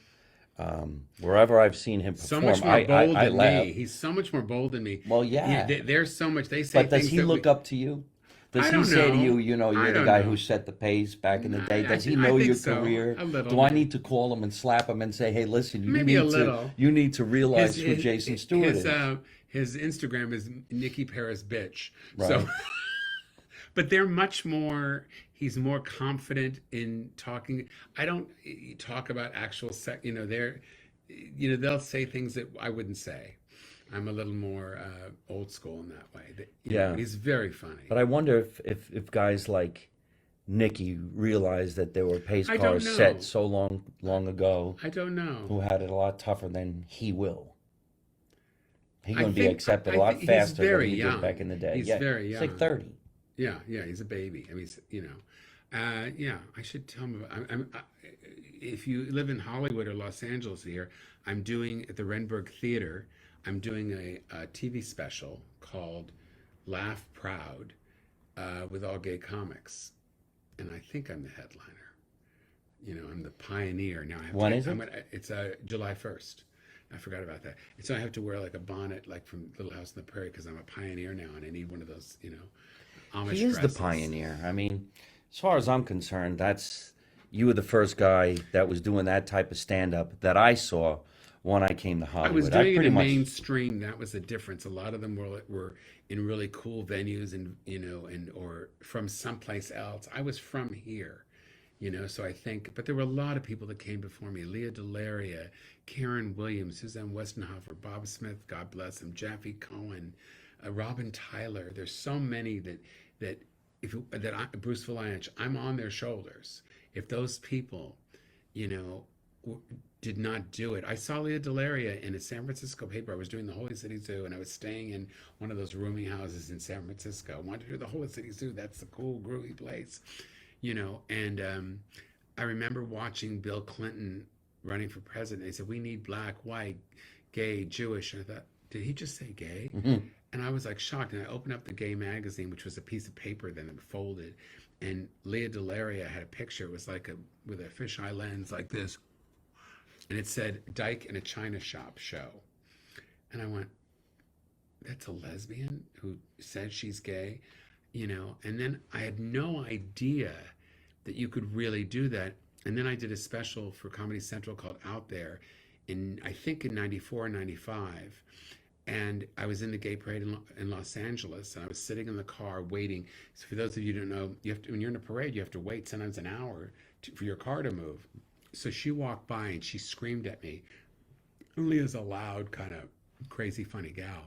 Wherever I've seen him So perform, much more bold I than laugh. me. He's so much more bold than me. Well, yeah. There's so much. They say But does things he that look up to you? Does I he don't say to know. you, I you're the don't guy know. who set the pace back in the day? Does he I know think your so. career? A little. Do I need to call him and slap him and say, hey, listen, Maybe a little. You need to realize who Jason Stewart is. His Instagram is Nikki Paris Bitch. Right. So, but they're much more. He's more confident in talking. I don't talk about actual sex. They'll say things that I wouldn't say. I'm a little more old school in that way. Yeah. He's very funny. But I wonder if guys like Nikki realized that there were pace I don't cars know. set so long ago I don't know. who had it a lot tougher than he will. He's I going to be think- accepted I a lot think he's faster than very he young. did back in the day. He's yeah, very he's like young. 30. Yeah, he's a baby. I mean, yeah, I should tell him about. If you live in Hollywood or Los Angeles here, I'm doing at the Renberg Theater. I'm doing a TV special called Laugh Proud with all gay comics, and I think I'm the headliner. I'm the pioneer now. When is it? It's July 1st. I forgot about that. And so I have to wear like a bonnet, like from Little House on the Prairie, because I'm a pioneer now, and I need one of those, Amish He is the dresses. pioneer. I mean, as far as I'm concerned, you were the first guy that was doing that type of stand-up that I saw when I came to I Hollywood. was doing it pretty in much, mainstream. That was the difference. A lot of them were in really cool venues, and or from someplace else. I was from here, So I think, but there were a lot of people that came before me: Leah Delaria, Karen Williams, Suzanne Westenhofer, Bob Smith, God bless him, Jaffe Cohen, Robin Tyler. There's so many that Bruce Vilanch. I'm on their shoulders. If those people, did not do it. I saw Leah Delaria in a San Francisco paper. I was doing the Holy City Zoo, and I was staying in one of those rooming houses in San Francisco. I wanted to do the Holy City Zoo. That's the cool, groovy place, And I remember watching Bill Clinton running for president. They said, we need black, white, gay, Jewish. And I thought, did he just say gay? Mm-hmm. And I was like shocked. And I opened up the gay magazine, which was a piece of paper then folded. And Leah Delaria had a picture. It was like with a fisheye lens like this. And it said, Dyke in a China Shop show. And I went, that's a lesbian who said she's gay? And then I had no idea that you could really do that. And then I did a special for Comedy Central called Out There I think in 94 and 95. And I was in the gay parade in Los Angeles, and I was sitting in the car waiting. So for those of you who don't know, you have to, when you're in a parade, you have to wait sometimes an hour for your car to move. So she walked by and she screamed at me. Leah's a loud, kind of crazy, funny gal,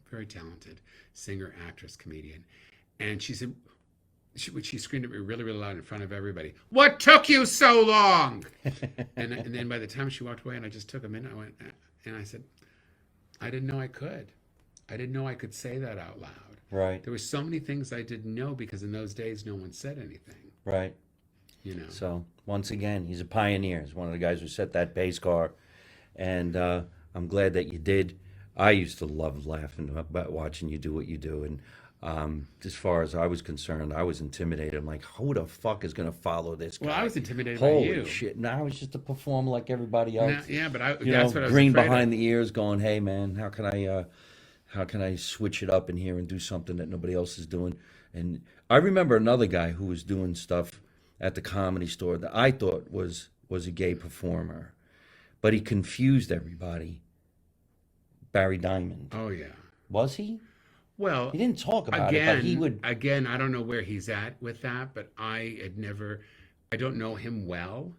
very talented singer, actress, comedian. And she said, she screamed at me really, really loud in front of everybody. "What took you so long?" and then by the time she walked away, and I just took a minute, I went, and I said, I didn't know I could. I didn't know I could say that out loud. Right. There were so many things I didn't know because in those days, no one said anything. Right. You know. So once again, he's a pioneer. He's one of the guys who set that pace car, and I'm glad that you did. I used to love laughing about watching you do what you do, and as far as I was concerned, I was intimidated. I'm like, who the fuck is going to follow this guy? Well, I was intimidated Holy by you. shit! Now I was just a performer like everybody else. Yeah, but You that's know, what I was green afraid behind of. the ears, going, "Hey man, how can I switch it up in here and do something that nobody else is doing?" And I remember another guy who was doing stuff at the Comedy Store that I thought was a gay performer, but he confused everybody. Barry Diamond. Oh yeah. Was he? Well, He didn't talk about it, but he would. again, I don't know where he's at with that, but I don't know him well,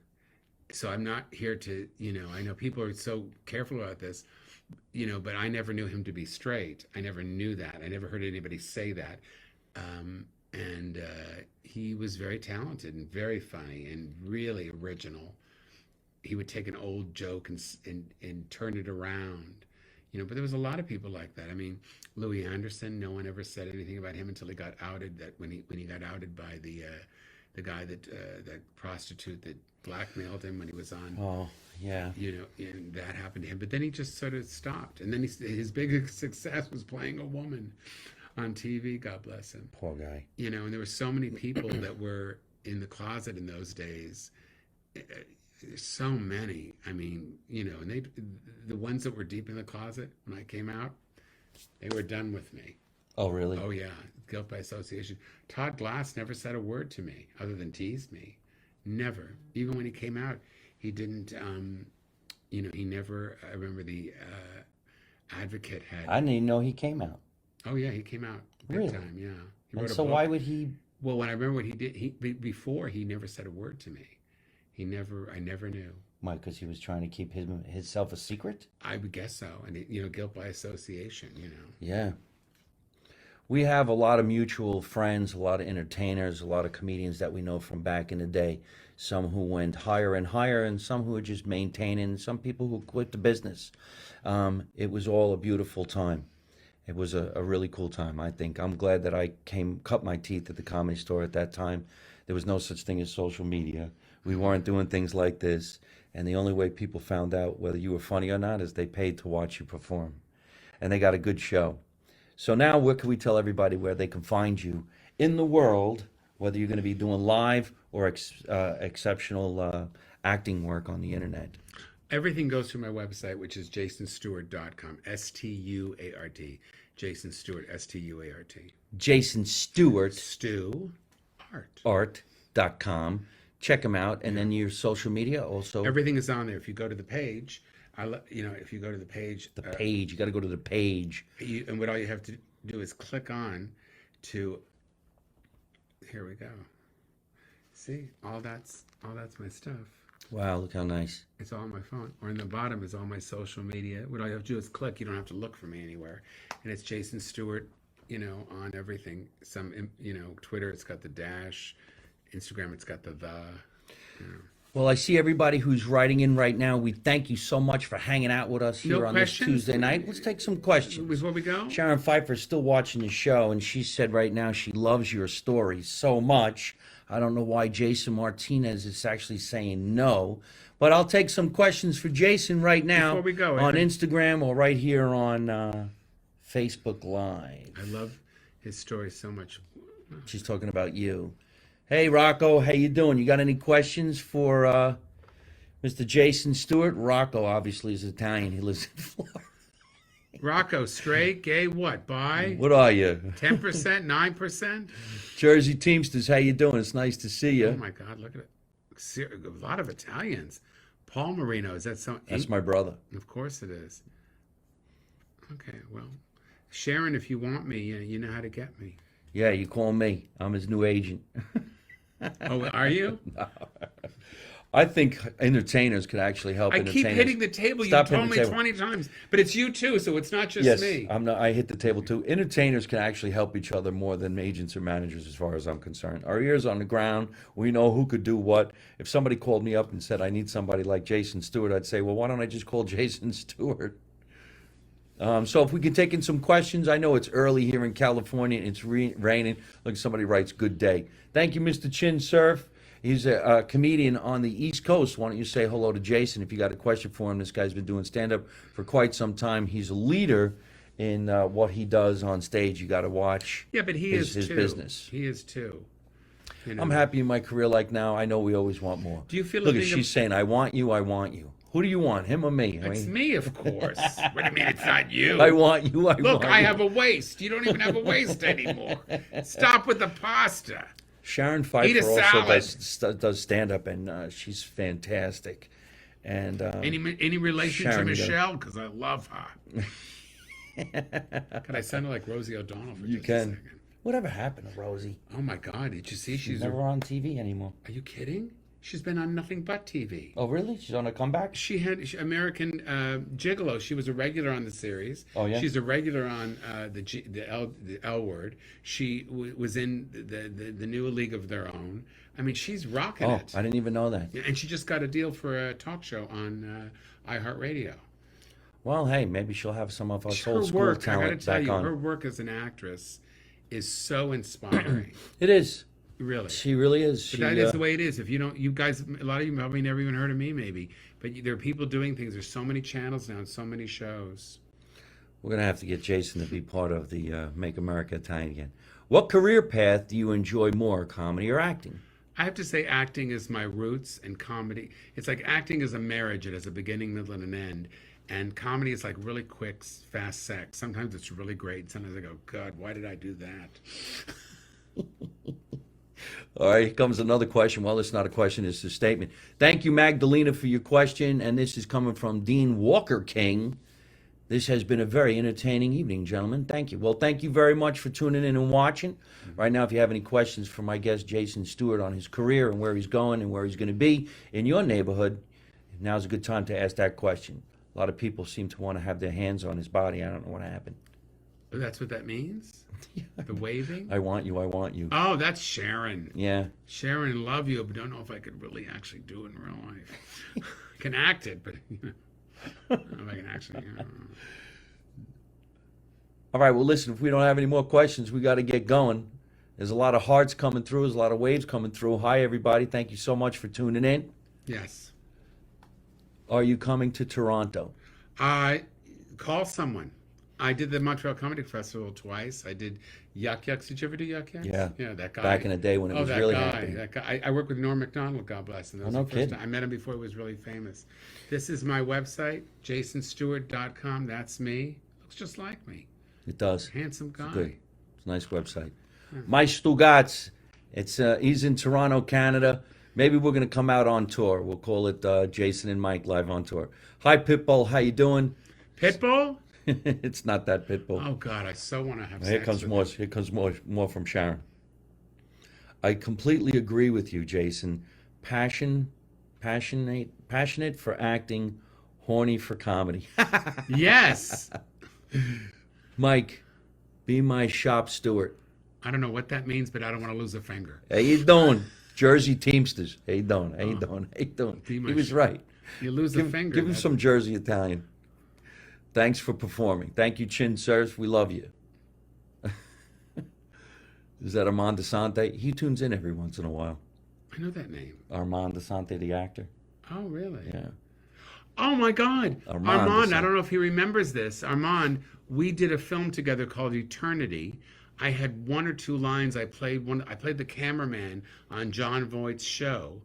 so I'm not here to, I know people are so careful about this, but I never knew him to be straight. I never knew that. I never heard anybody say that. And he was very talented and very funny and really original. He would take an old joke and turn it around. But there was a lot of people like that. I mean, Louis Anderson, no one ever said anything about him until he got outed. That when he got outed by the guy that prostitute that blackmailed him when he was on. Oh yeah. And that happened to him. But then he just sort of stopped. And then his biggest success was playing a woman on TV. God bless him. Poor guy. And there were so many people that were in the closet in those days. So many. I mean, and the ones that were deep in the closet when I came out, they were done with me. Oh really? Oh yeah, guilt by association. Todd Glass never said a word to me other than teased me. Never. Even when he came out, he didn't. He never. I remember the Advocate had. I didn't even know he came out. Oh yeah, he came out big Really? time. Yeah. He And wrote a so book. why would he? Well, when I remember what he did, before he never said a word to me. I never knew. Why? Because he was trying to keep himself a secret. I would guess so. And guilt by association. Yeah. We have a lot of mutual friends, a lot of entertainers, a lot of comedians that we know from back in the day. Some who went higher and higher, and some who are just maintaining. Some people who quit the business. It was all a beautiful time. It was a really cool time, I think. I'm glad that I cut my teeth at the Comedy Store at that time. There was no such thing as social media. We weren't doing things like this. And the only way people found out whether you were funny or not is they paid to watch you perform. And they got a good show. So now where can we tell everybody where they can find you in the world, whether you're going to be doing live or exceptional acting work on the internet? Everything goes through my website, which is jasonstuart.com. Stuart. Jason Stewart, Stuart. Jason Stewart. Stu Art. Art.com. Check them out. And then your social media also. Everything is on there. If you go to the page, if you go to the page. The page. You got to go to the page. And what all you have to do is click on to. Here we go. See, all that's my stuff. Wow, look how nice. It's all on my phone. Or in the bottom is all my social media. What all you have to do is click. You don't have to look for me anywhere. And it's Jason Stewart, on everything. Twitter, it's got the dash. Instagram, it's got the. Well, I see everybody who's writing in right now. We thank you so much for hanging out with us here No on questions? this Tuesday night. Let's take some questions. Before we go? Sharon Pfeiffer's still watching the show, and she said right now she loves your stories so much. I don't know why Jason Martinez is actually saying no, but I'll take some questions for Jason right now Before we go, on Instagram or right here on Facebook Live. I love his story so much. She's talking about you. Hey, Rocco, how you doing? You got any questions for Mr. Jason Stewart? Rocco obviously is Italian. He lives in Florida. Rocco, straight, gay, what? Bi? What are you? 10%, 9%? Jersey Teamsters, how you doing? It's nice to see you. Oh my God, look at it. A lot of Italians. Paul Marino, is that so? That's my brother. Of course it is. Okay, well, Sharon, if you want me, you know how to get me. Yeah, you call me. I'm his new agent. Oh, are you? I think entertainers could actually help I keep entertainers. hitting the table. You've Stop hitting told the me table. 20 times, but it's you too, so it's not just Yes, me. I'm not. I hit the table too. Entertainers can actually help each other more than agents or managers, as far as I'm concerned. Our ears on the ground. We know who could do what. If somebody called me up and said I need somebody like Jason Stewart, I'd say, well, why don't I just call Jason Stewart? So if we can take in some questions, I know it's early here in California. It's raining. Look, somebody writes, "Good day." Thank you, Mr. Chin Surf. He's a comedian on the East Coast. Why don't you say hello to Jason if you got a question for him? This guy's been doing stand-up for quite some time. He's a leader in what he does on stage. You got to watch Yeah, but he his is too. business. He is too. You I'm know. happy in my career like now. I know we always want more. Do you feel a Look, thing she's saying, "I want you. I want you." Who do you want, him or me? I It's mean, me, of course. What do you mean it's not you? I want you. I Look, want I you. have a waist. You don't even have a waist anymore. Stop with the pasta. Sharon Eat a Pfeiffer also salad. does stand up, and she's fantastic. And Any relation Sharon, to you gotta- Michelle? Because I love her. Can I sound like Rosie O'Donnell for you just a can. second? Whatever happened to Rosie? Oh my God! Did you see? She's never on TV anymore. Are you kidding? She's been on nothing but TV. Oh, really? She's on a comeback? American Gigolo. She was a regular on the series. Oh, yeah? She's a regular on the L Word. She was in the new League of Their Own. I mean, she's rocking Oh, it. I didn't even know that. Yeah, and she just got a deal for a talk show on iHeartRadio. Well, hey, maybe she'll have some of us Her old school work, I got to talent tell back you, on. her work as an actress is so inspiring. It is. Really. She really is. But that is the way it is. If you don't, you guys, a lot of you probably never even heard of me, maybe. But there are people doing things. There's so many channels now and so many shows. We're going to have to get Jason to be part of the Make America Italian Again. What career path do you enjoy more, comedy or acting? I have to say, acting is my roots, and comedy. It's like acting is a marriage. It has a beginning, middle, and an end. And comedy is like really quick, fast sex. Sometimes it's really great. Sometimes I go, God, why did I do that? All right, here comes another question. Well, it's not a question, it's a statement. Thank you, Magdalena, for your question. And this is coming from Dean Walker King. This has been a very entertaining evening, gentlemen. Thank you. Well, thank you very much for tuning in and watching. Right now, if you have any questions for my guest, Jason Stewart, on his career and where he's going and where he's going to be in your neighborhood, now's a good time to ask that question. A lot of people seem to want to have their hands on his body. I don't know what happened. That's what that means? The waving? I want you, I want you. Oh, that's Sharon. Yeah. Sharon, love you, but don't know if I could really actually do it in real life. I can act it, but you know, I don't know if I can actually. You know. All right, well, listen, if we don't have any more questions, we got to get going. There's a lot of hearts coming through. There's a lot of waves coming through. Hi, everybody. Thank you so much for tuning in. Yes. Are you coming to Toronto? Call someone. I did the Montreal Comedy Festival twice. I did Yuck Yucks. Did you ever do Yuck Yucks? Yeah. Yeah, that guy. Back in the day when it was that really guy, happening. That guy. I worked with Norm Macdonald, God bless him. That was no the first kidding. time. I met him before he was really famous. This is my website, jasonstewart.com. That's me. Looks just like me. It does. Handsome guy. Good. It's a nice website. My Stugatz. He's in Toronto, Canada. Maybe we're going to come out on tour. We'll call it Jason and Mike live on tour. Hi, Pitbull. How you doing? Pitbull? It's not that Pitbull. Oh God, I so want to have Here sex comes with more. him. Here comes more from Sharon. I completely agree with you, Jason. Passionate for acting, horny for comedy. Yes. Mike, be my shop steward. I don't know what that means, but I don't want to lose a finger. How you doing? Jersey Teamsters. How you doing? How you doing? How you doing? Be He my was sh- right. You lose a finger. Give him that's- some Jersey Italian. Thanks for performing. Thank you, Chin Sirs. We love you. Is that Armand Desante? He tunes in every once in a while. I know that name. Armand Desante, the actor. Oh, really? Yeah. Oh my God, Armand Armand! is I a- don't know if he remembers this. Armand, we did a film together called Eternity. I had one or two lines. I played the cameraman on John Voight's show.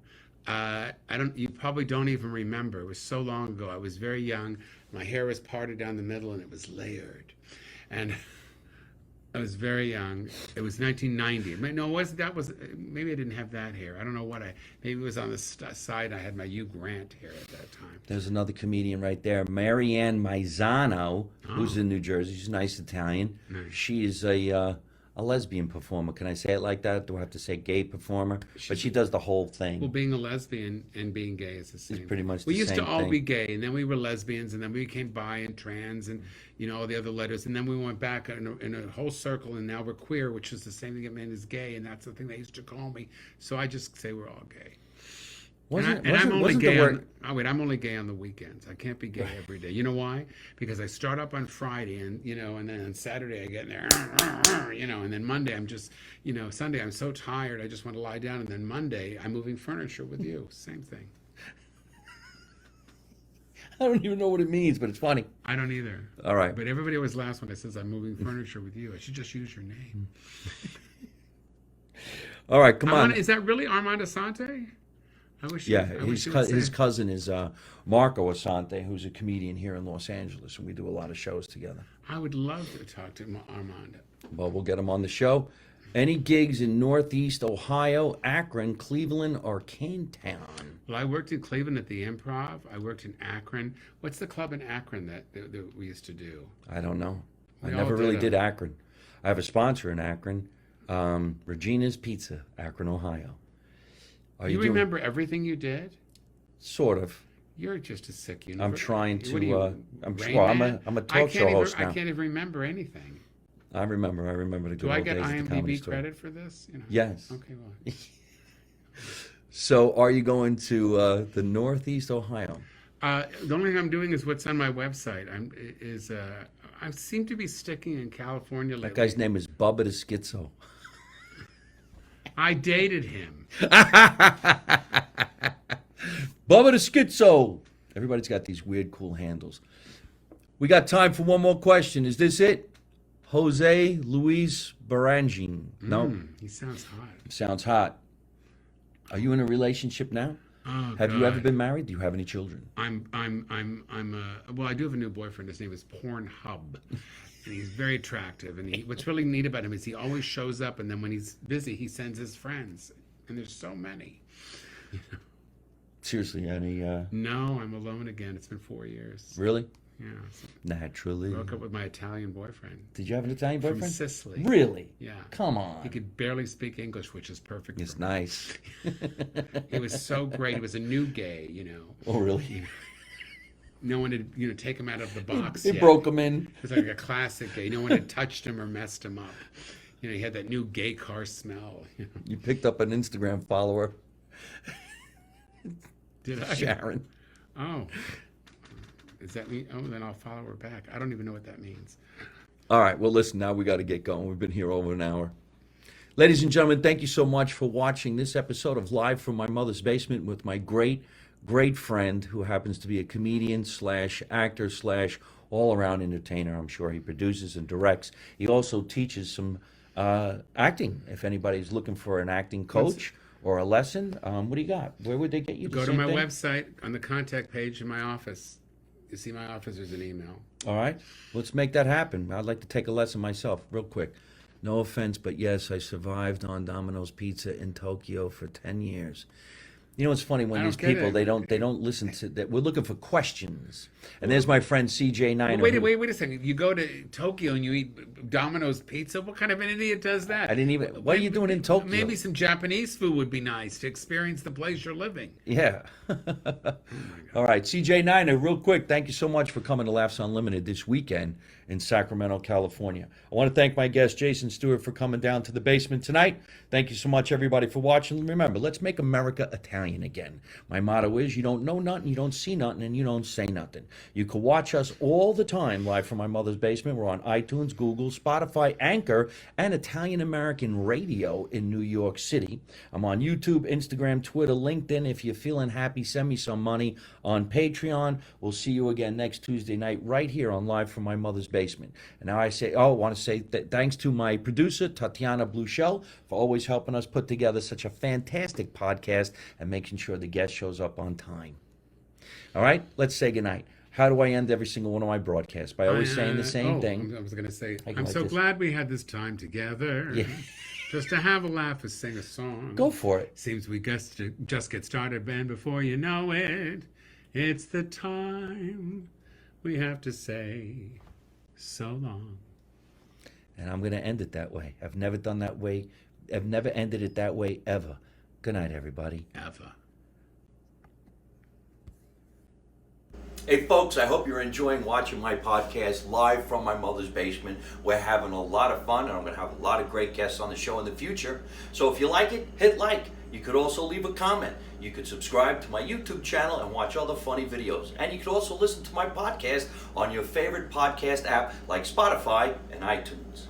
You probably don't even remember. It was so long ago. I was very young. My hair was parted down the middle, and it was layered. And I was very young. It was 1990. No, it wasn't. That was maybe I didn't have that hair. I don't know what I. Maybe it was on the side. I had my Hugh Grant hair at that time. There's another comedian right there, Marianne Maizano, who's Oh, in New Jersey. She's a nice Italian. nice. She is a lesbian performer. Can I say it like that? Do I have to say gay performer? But She's she does the whole Well, thing. being a lesbian and being gay is the same. Pretty much We the used to same all thing. be gay, and then we were lesbians, and then we became bi and trans, and all the other letters, and then we went back in a whole circle, and now we're queer, which is the same thing that meant is gay, and that's the thing they used to call me. So I just say we're all gay. I'm only Wasn't the gay word? I'm only gay on the weekends. I can't be gay every day. You know why? Because I start up on Friday, and and then on Saturday I get in there, and then Monday I'm just, Sunday I'm so tired I just want to lie down, and then Monday I'm moving furniture with you. Same thing. I don't even know what it means, but it's funny. I don't either. All right. But everybody always laughs when I says I'm moving furniture with you. I should just use your name. All right, come on. Is that really Armand Asante? I wish. Yeah, I wish his, you would his say- cousin is Marco Asante, who's a comedian here in Los Angeles, and we do a lot of shows together. I would love to talk to Armand. Well, we'll get him on the show. Any gigs in Northeast Ohio, Akron, Cleveland, or Canetown? Well, I worked in Cleveland at the Improv. I worked in Akron. What's the club in Akron that we used to do? I don't know. I We all never did really a- did Akron. I have a sponsor in Akron, Regina's Pizza, Akron, Ohio. Are You doing- remember everything you did? Sort of. You're just a sick I'm universe. trying What are you, to. I'm Rain well, Man? I'm a I talk can't show even- host I now. can't even remember anything. I remember the good Do I old get days at the Comedy IMDb Store. credit for this? Yes. Okay, well. So, are you going to the Northeast Ohio? The only thing I'm doing is what's on my website. I seem to be sticking in California lately. That guy's name is Bubba the Schizo. I dated him. Bubba the Schizo. Everybody's got these weird, cool handles. We got time for one more question. Is this it? Jose Luis Barangin. No, He sounds hot. sounds hot. Are you in a relationship now? Oh, Have you God. ever been married? Do you have any children? Well, I do have a new boyfriend. His name is Pornhub. And he's very attractive. And what's really neat about him is he always shows up, and then when he's busy, he sends his friends. And there's so many. Seriously, any? No, I'm alone again. It's been 4 years. Really? Yeah. Naturally. Broke up with my Italian boyfriend Did you have an Italian from boyfriend? Sicily. Really? Yeah. Come on. He could barely speak English, which is perfect. It's for me. nice. He was so great. He was a new gay, Oh, really? No one had, take him out of the box. He yet. broke him in. It was like a classic gay. No one had touched him or messed him up. He had that new gay car smell. You picked up an Instagram follower, Did I? Sharon. Oh. Does that mean? Oh, then I'll follow her back. I don't even know what that means. All right. Well, listen, now we got to get going. We've been here over an hour. Ladies and gentlemen, thank you so much for watching this episode of Live from My Mother's Basement with my great, great friend who happens to be a comedian slash actor slash all-around entertainer. I'm sure he produces and directs. He also teaches some acting. If anybody's looking for an acting coach or a lesson, what do you got? Where would they get you? Go to my website on the contact page in my office. You see my office, there's an email. All right. Let's make that happen. I'd like to take a lesson myself real quick. No offense, but yes, I survived on Domino's Pizza in Tokyo for 10 years. You know, it's funny when I these don't get people, it. they don't listen to that. We're looking for questions. And there's my friend CJ Niner. who- Wait a second. You go to Tokyo and you eat Domino's pizza? What kind of an idiot does that? I didn't even, what are you doing in Tokyo? Maybe some Japanese food would be nice to experience the place you're living. Yeah. All right, CJ Niner, real quick, thank you so much for coming to Laughs Unlimited this weekend in Sacramento, California. I want to thank my guest, Jason Stuart, for coming down to the basement tonight. Thank you so much, everybody, for watching. Remember, let's make America Italian again. My motto is, you don't know nothing, you don't see nothing, and you don't say nothing. You can watch us all the time live from my mother's basement. We're on iTunes, Google, Spotify, Anchor, and Italian American Radio in New York City. I'm on YouTube, Instagram, Twitter, LinkedIn. If you're feeling happy, send me some money on Patreon. We'll see you again next Tuesday night right here on Live from My Mother's Basement. And now I want to say thanks to my producer, Tatiana Bluchel, for always helping us put together such a fantastic podcast and making sure the guest shows up on time. All right, let's say goodnight. How do I end every single one of my broadcasts? By always saying the same thing. I was going to say, I I'm like so this. glad we had this time together. Yeah. Just to have a laugh and sing a song. Go for it. Seems we just get started, Ben, before you know it. It's the time we have to say so long. And I'm going to end it that way. I've never done that way. I've never ended it that way ever. Good night, everybody. Ever. Hey, folks, I hope you're enjoying watching my podcast live from my mother's basement. We're having a lot of fun, and I'm going to have a lot of great guests on the show in the future. So if you like it, hit like. You could also leave a comment. You could subscribe to my YouTube channel and watch other funny videos. And you could also listen to my podcast on your favorite podcast app like Spotify and iTunes.